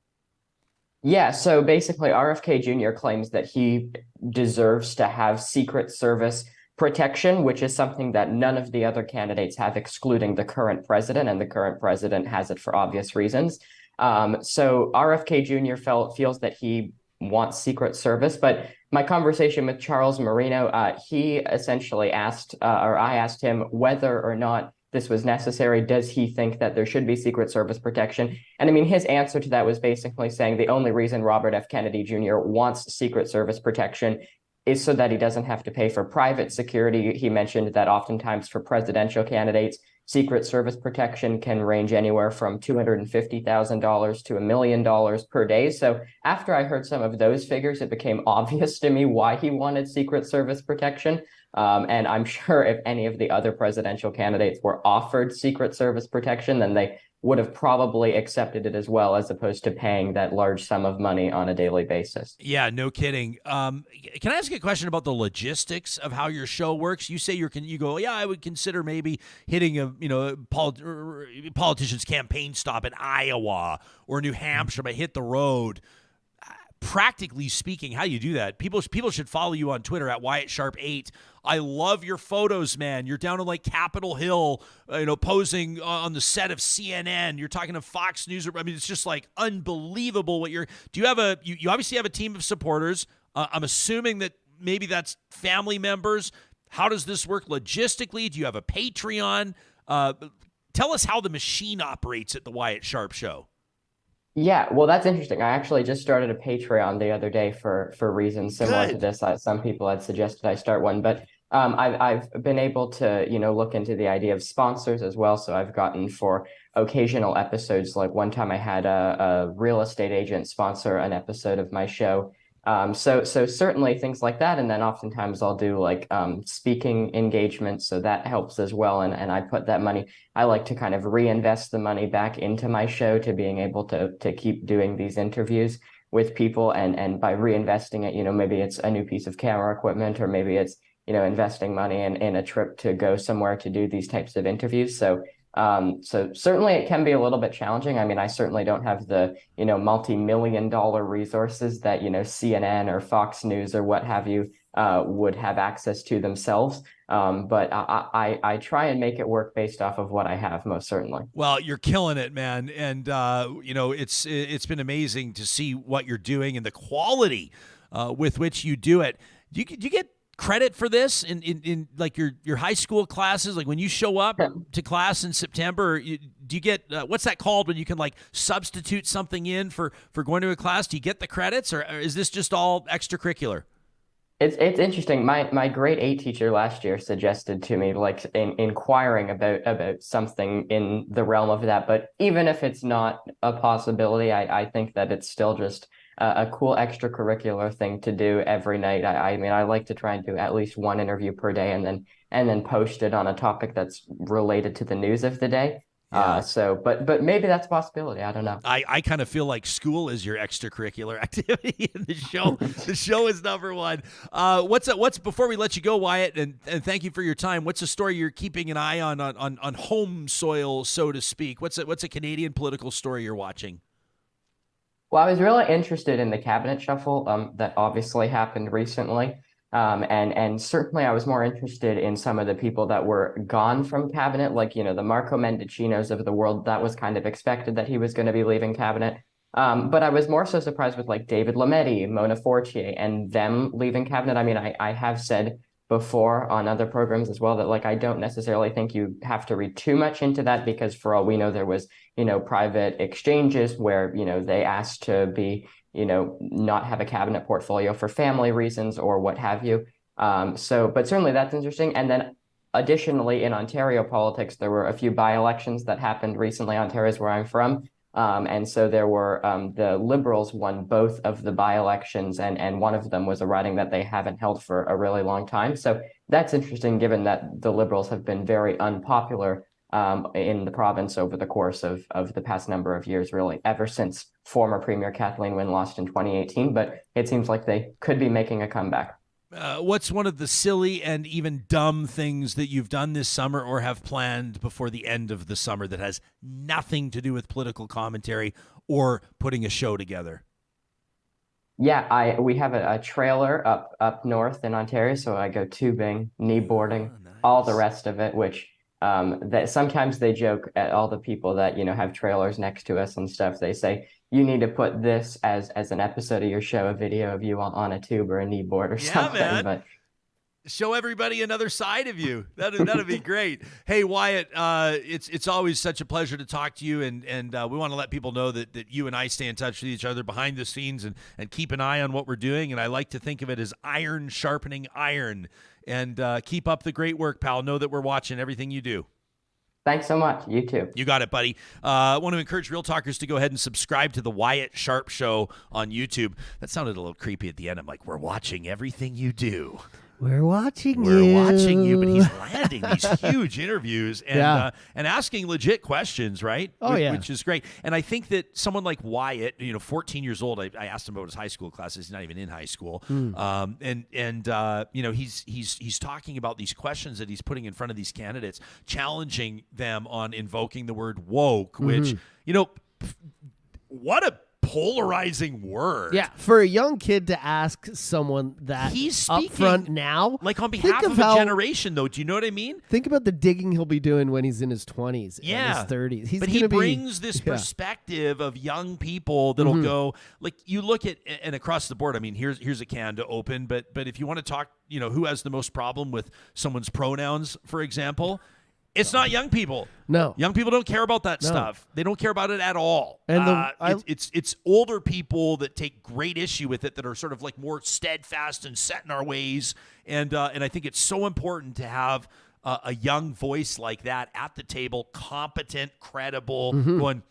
Yeah, so basically RFK Jr. claims that he deserves to have Secret Service protection, which is something that none of the other candidates have, excluding the current president, and the current president has it for obvious reasons. So RFK Jr. feels that he wants Secret Service, but my conversation with Charles Marino, he essentially asked, or I asked him whether or not this was necessary. Does he think that there should be Secret Service protection? And I mean, his answer to that was basically saying the only reason Robert F. Kennedy Jr. wants Secret Service protection is so that he doesn't have to pay for private security. He mentioned that oftentimes for presidential candidates, Secret Service protection can range anywhere from $250,000 to $1 million per day. So after I heard some of those figures, it became obvious to me why he wanted Secret Service protection. And I'm sure if any of the other presidential candidates were offered Secret Service protection, then they would have probably accepted it as well, as opposed to paying that large sum of money on a daily basis. Yeah, no kidding. Can I ask you a question about the logistics of how your show works? You say you go, yeah, I would consider maybe hitting a politician's campaign stop in Iowa or New Hampshire. I hit the road. Practically speaking, how do you do that? People should follow you on Twitter at Wyatt Sharpe 8. I love your photos, man. You're down on Capitol Hill, posing on the set of CNN. You're talking to Fox News. I mean, it's just unbelievable what you're. Do you have you obviously have a team of supporters? I'm assuming that maybe that's family members. How does this work logistically? Do you have a Patreon? Tell us how the machine operates at the Wyatt Sharpe Show. Yeah, well, that's interesting. I actually just started a Patreon the other day for reasons similar to this. Some people had suggested I start one, but I've been able to, look into the idea of sponsors as well. So I've gotten for occasional episodes, like one time I had a real estate agent sponsor an episode of my show. So certainly things like that. And then oftentimes I'll do like speaking engagements. So that helps as well. And I put that money, I like to kind of reinvest the money back into my show to being able to keep doing these interviews with people. And by reinvesting it, maybe it's a new piece of camera equipment, or maybe it's, investing money in a trip to go somewhere to do these types of interviews. So certainly it can be a little bit challenging. I mean, I certainly don't have the, multi-million-dollar resources that, CNN or Fox News or what have you would have access to themselves. But I try and make it work based off of what I have, most certainly. Well, you're killing it, man. And, it's been amazing to see what you're doing and the quality with which you do it. Do you get credit for this in like your high school classes? Like when you show up to class in September, do you get what's that called when you can like substitute something in for going to a class? Do you get the credits, or is this just all extracurricular? It's interesting. My grade 8 teacher last year suggested to me, like, inquiring about something in the realm of that. But even if it's not a possibility, I think that it's still just a cool extracurricular thing to do every night. I mean, I like to try and do at least one interview per day, and then post it on a topic that's related to the news of the day. Yeah. But maybe that's a possibility. I don't know. I kind of feel like school is your extracurricular activity, and the show is number one. What's before we let you go, Wyatt, and thank you for your time. What's a story you're keeping an eye on home soil, so to speak? What's a Canadian political story you're watching? Well, I was really interested in the cabinet shuffle that obviously happened recently. And certainly I was more interested in some of the people that were gone from cabinet, like, the Marco Mendicinos of the world. That was kind of expected that he was going to be leaving cabinet. But I was more so surprised with like David Lametti, Mona Fortier, and them leaving cabinet. I mean, I have said before on other programs as well that, like, I don't necessarily think you have to read too much into that, because for all we know, there was, private exchanges where, they asked to be, not have a cabinet portfolio for family reasons or what have you. But certainly that's interesting. And then additionally, in Ontario politics, there were a few by-elections that happened recently. Ontario is where I'm from. And so there were the Liberals won both of the by-elections, and one of them was a riding that they haven't held for a really long time. So that's interesting, given that the Liberals have been very unpopular in the province over the course of the past number of years, really, ever since former Premier Kathleen Wynne lost in 2018. But it seems like they could be making a comeback. What's one of the silly and even dumb things that you've done this summer or have planned before the end of the summer that has nothing to do with political commentary or putting a show together? Yeah, we have a trailer up north in Ontario, so I go tubing, kneeboarding, nice. All the rest of it, which that sometimes they joke at all the people that, have trailers next to us and stuff. They say, you need to put this as an episode of your show, a video of you on a tube or a kneeboard or something. Man. But show everybody another side of you. That'd be great. Hey, Wyatt, it's always such a pleasure to talk to you, and we want to let people know that you and I stay in touch with each other behind the scenes and keep an eye on what we're doing. And I like to think of it as iron sharpening iron. And keep up the great work, pal. Know that we're watching everything you do. Thanks so much. You too. You got it, buddy. I want to encourage Real Talkers to go ahead and subscribe to the Wyatt Sharpe Show on YouTube. That sounded a little creepy at the end. I'm like, we're watching everything you do. We're watching you, but he's landing these huge interviews and asking legit questions, right? Oh, yeah. Which is great. And I think that someone like Wyatt, 14 years old, I asked him about his high school classes. He's not even in high school. He's talking about these questions that he's putting in front of these candidates, challenging them on invoking the word woke, which, what a polarizing word. Yeah, for a young kid to ask someone that he's speaking up front now, like on behalf of a generation, though. Do you know what I mean? Think about the digging he'll be doing when he's in his 20s and his 30s. He brings this perspective of young people that'll go, like, you look at, and across the board, I mean, here's a can to open, but if you want to talk, who has the most problem with someone's pronouns, for example, It's not young people. No. Young people don't care about that stuff. They don't care about it at all. And it's older people that take great issue with it, that are sort of like more steadfast and set in our ways. And I think it's so important to have a young voice like that at the table, competent, credible, going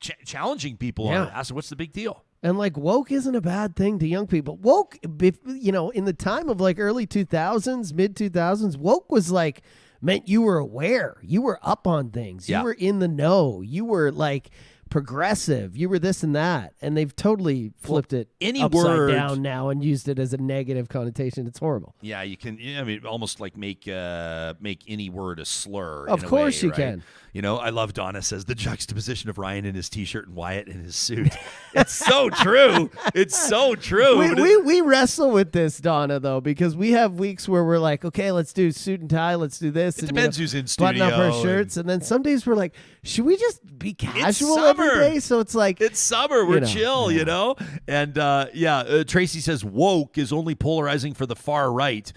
challenging people on it, asking what's the big deal. And like woke isn't a bad thing to young people. Woke, in the time of like early 2000s, mid 2000s, woke was like meant you were aware, you were up on things, you were in the know, you were like progressive, you were this and that, and they've totally flipped it upside down now and used it as a negative connotation. It's horrible. Yeah, you can. I mean, almost like make any word a slur. Of course you can. I love Donna says the juxtaposition of Ryan in his T-shirt and Wyatt in his suit. It's so true. It's so true. We wrestle with this, Donna, though, because we have weeks where we're like, okay, let's do suit and tie, let's do this. It depends who's in studio. Button up our shirts, and then some days we're like, should we just be casual every day? So it's like it's summer, we're chill, And Tracy says woke is only polarizing for the far right.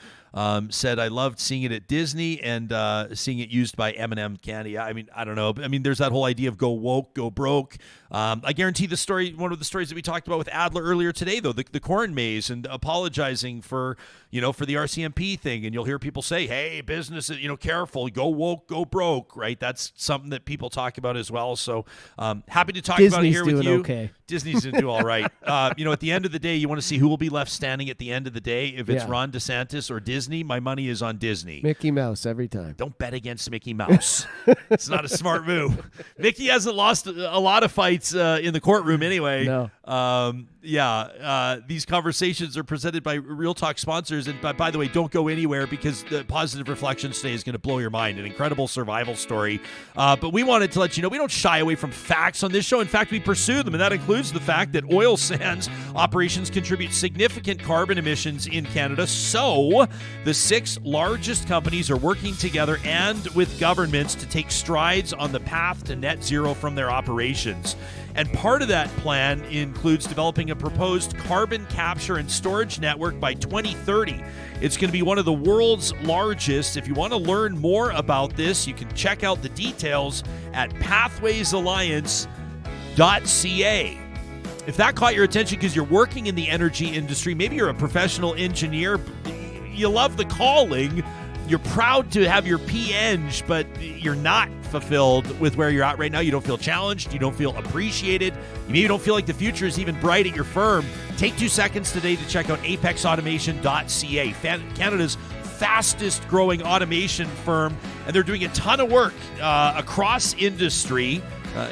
Said I loved seeing it at Disney and seeing it used by M&M Candy. I mean, I don't know. I mean, there's that whole idea of go woke, go broke. I guarantee one of the stories that we talked about with Adler earlier today, though, the corn maze and apologizing for the RCMP thing. And you'll hear people say, hey, business, careful, go woke, go broke, right? That's something that people talk about as well. So happy to talk about it here with you. Okay. Disney's going to do all right. At the end of the day, you want to see who will be left standing at the end of the day. If it's Ron DeSantis or Disney, my money is on Disney. Mickey Mouse every time. Don't bet against Mickey Mouse. It's not a smart move. Mickey hasn't lost a lot of fights in the courtroom anyway. No. These conversations are presented by Real Talk sponsors. And by the way, don't go anywhere because the Positive Reflections today is going to blow your mind. An incredible survival story. But we wanted to let you know we don't shy away from facts on this show. In fact, we pursue them. And that includes the fact that oil sands operations contribute significant carbon emissions in Canada. So the 6 largest companies are working together and with governments to take strides on the path to net zero from their operations. And part of that plan includes developing a proposed carbon capture and storage network by 2030. It's going to be one of the world's largest. If you want to learn more about this, you can check out the details at pathwaysalliance.ca. If that caught your attention because you're working in the energy industry, maybe you're a professional engineer, you love the calling, you're proud to have your PEng, but you're not fulfilled with where you're at right now. You don't feel challenged. You don't feel appreciated. You maybe don't feel like the future is even bright at your firm. Take 2 seconds today to check out apexautomation.ca, Canada's fastest growing automation firm, and they're doing a ton of work across industry.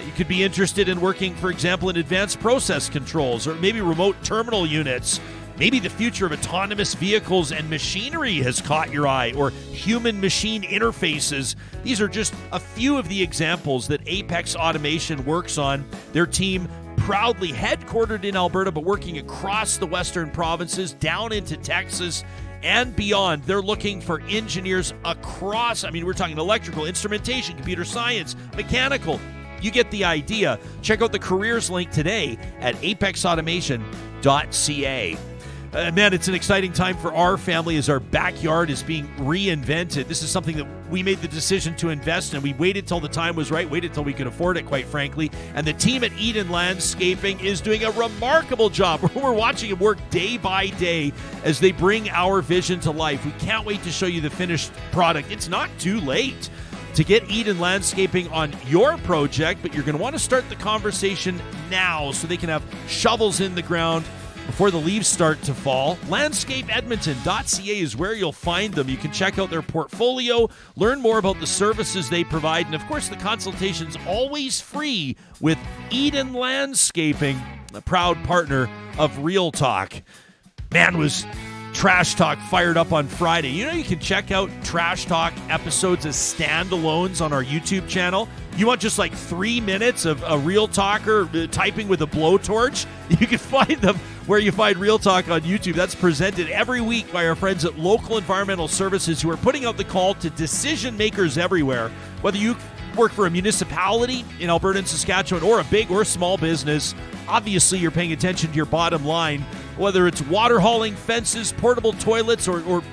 You could be interested in working, for example, in advanced process controls or maybe remote terminal units. Maybe the future of autonomous vehicles and machinery has caught your eye, or human-machine interfaces. These are just a few of the examples that Apex Automation works on. Their team proudly headquartered in Alberta, but working across the western provinces, down into Texas and beyond. They're looking for engineers across, we're talking electrical, instrumentation, computer science, mechanical. You get the idea. Check out the careers link today at apexautomation.ca. Man, it's an exciting time for our family as our backyard is being reinvented. This is something that we made the decision to invest in. We waited till the time was right, waited till we could afford it, quite frankly. And the team at Eden Landscaping is doing a remarkable job. We're watching them work day by day as they bring our vision to life. We can't wait to show you the finished product. It's not too late to get Eden Landscaping on your project, but you're going to want to start the conversation now so they can have shovels in the ground before the leaves start to fall. LandscapeEdmonton.ca is where you'll find them. You can check out their portfolio, learn more about the services they provide, and of course the consultation's always free with Eden Landscaping, a proud partner of Real Talk. Man, was Trash Talk fired up on Friday. You can check out Trash Talk episodes as standalones on our YouTube channel. You want just like 3 minutes of a Real Talker typing with a blowtorch? You can find them where you find Real Talk on YouTube. That's presented every week by our friends at Local Environmental Services, who are putting out the call to decision makers everywhere. Whether you work for a municipality in Alberta and Saskatchewan or a big or small business, obviously you're paying attention to your bottom line. Whether it's water hauling, fences, portable toilets, or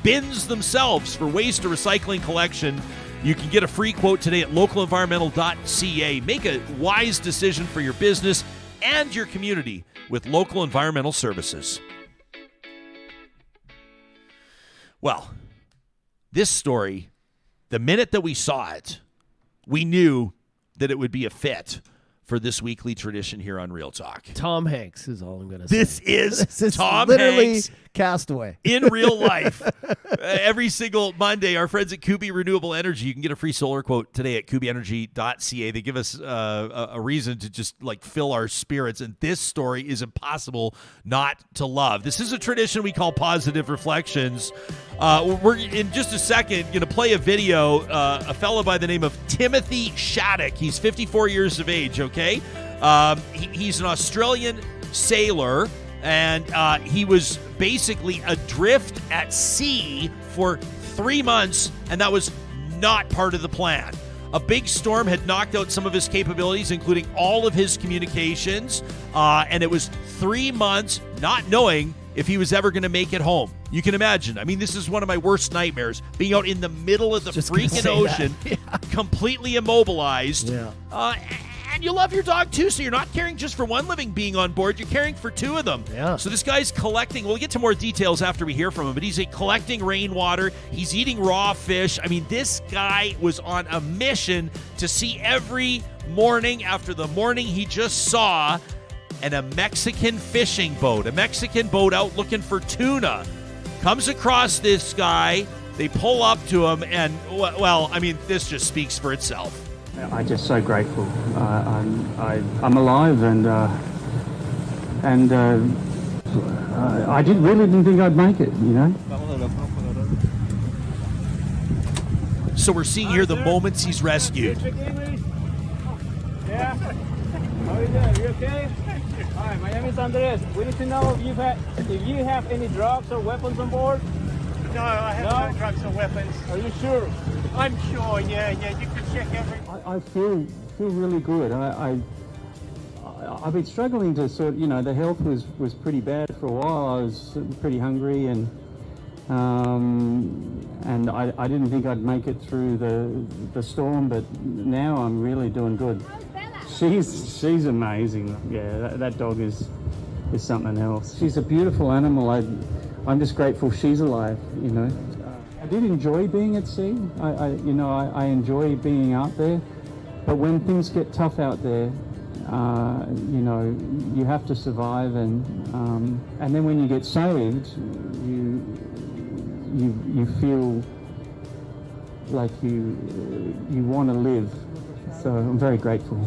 bins themselves for waste or recycling collection, You can get a free quote today at localenvironmental.ca. Make a wise decision for your business and your community with Local Environmental Services. Well, this story, the minute that we saw it, we knew that it would be a fit for this weekly tradition here on Real Talk. Tom Hanks is all I'm going to say. This is Tom literally Hanks Castaway in real life. Every single Monday, our friends at Kuby Renewable Energy, you can get a free solar quote today at kubyenergy.ca. They give us a reason to just like fill our spirits, and this story is impossible not to love. This is a tradition we call Positive Reflections. We're in just a second going to play a video. A fellow by the name of Timothy Shtick. He's 54 years of age, okay? He's an Australian sailor, and he was basically adrift at sea for 3 months, and that was not part of the plan. A big storm had knocked out some of his capabilities, including all of his communications, and it was 3 months not knowing if he was ever going to make it home. You can imagine. I mean, this is one of my worst nightmares, being out in the middle of the freaking ocean, completely immobilized. Yeah. And you love your dog, too, so you're not caring just for one living being on board. You're caring for two of them. Yeah. So this guy's collecting. We'll get to more details after we hear from him, but he's collecting rainwater. He's eating raw fish. I mean, this guy was on a mission to see every morning after the morning he just saw, and a Mexican fishing boat, a Mexican boat out looking for tuna, comes across this guy. They pull up to him, and, well, I mean, this just speaks for itself. I'm just so grateful. I'm alive, and I didn't think I'd make it, you know. So we're seeing here the moments he's rescued. Yeah. How are you doing? You okay? Hi, my name is Andres. We need to know if you have any drugs or weapons on board. No, I have no drugs or weapons. Are you sure? I'm sure, yeah, you can check everything. I feel really good. I've been struggling to sort, you know, the health was pretty bad for a while. I was pretty hungry, and I didn't think I'd make it through the storm, but now I'm really doing good. She's amazing. Yeah, that dog is something else. She's a beautiful animal. I'm just grateful she's alive, you know. I did enjoy being at sea. I enjoy being out there. But when things get tough out there, you know, you have to survive, and then when you get saved, you feel like you want to live. So I'm very grateful.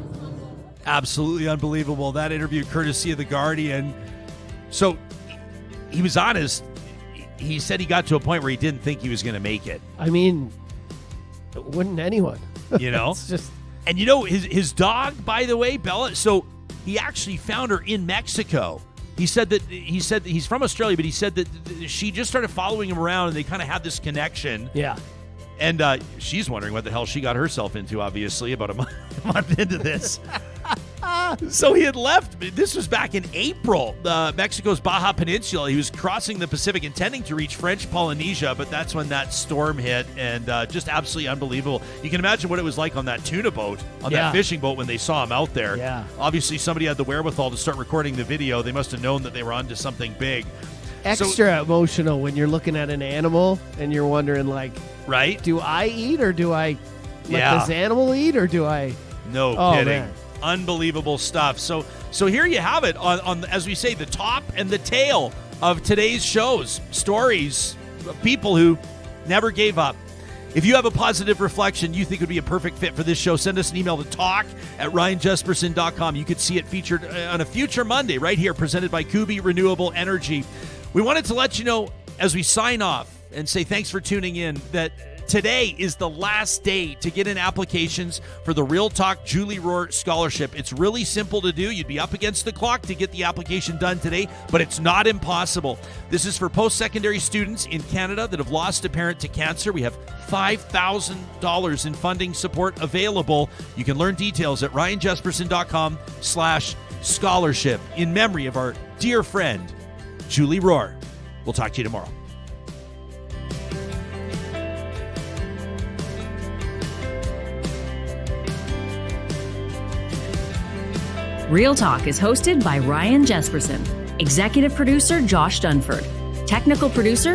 Absolutely unbelievable. That interview courtesy of The Guardian. So he was honest. He said he got to a point where he didn't think he was going to make it. I mean, wouldn't anyone? You know? It's just... And you know, his dog, by the way, Bella, so he actually found her in Mexico. He said that he's from Australia, but he said that she just started following him around, and they kind of had this connection. Yeah. And she's wondering what the hell she got herself into, obviously, about a month into this. So he had left. This was back in April. Mexico's Baja Peninsula. He was crossing the Pacific, intending to reach French Polynesia, but that's when that storm hit, and just absolutely unbelievable. You can imagine what it was like on that tuna boat, on that fishing boat when they saw him out there. Yeah. Obviously, somebody had the wherewithal to start recording the video. They must have known that they were onto something big. Extra emotional when you're looking at an animal and you're wondering, like, right? Do I eat, or do I let this animal eat, or do I? No kidding. Man. Unbelievable stuff. So here you have it on, as we say, the top and the tail of today's shows. Stories of people who never gave up. If you have a positive reflection you think would be a perfect fit for this show, send us an email to talk@ryanjespersen.com. You could see it featured on a future Monday right here, presented by Kuby Renewable Energy. We wanted to let you know as we sign off and say thanks for tuning in that today is the last day to get in applications for the Real Talk Julie Rohr Scholarship. It's really simple to do. You'd be up against the clock to get the application done today, but it's not impossible. This is for post-secondary students in Canada that have lost a parent to cancer. We have $5,000 in funding support available. You can learn details at ryanjespersen.com/scholarship in memory of our dear friend, Julie Rohr. We'll talk to you tomorrow. Real Talk is hosted by Ryan Jespersen. Executive producer Josh Dunford. Technical producer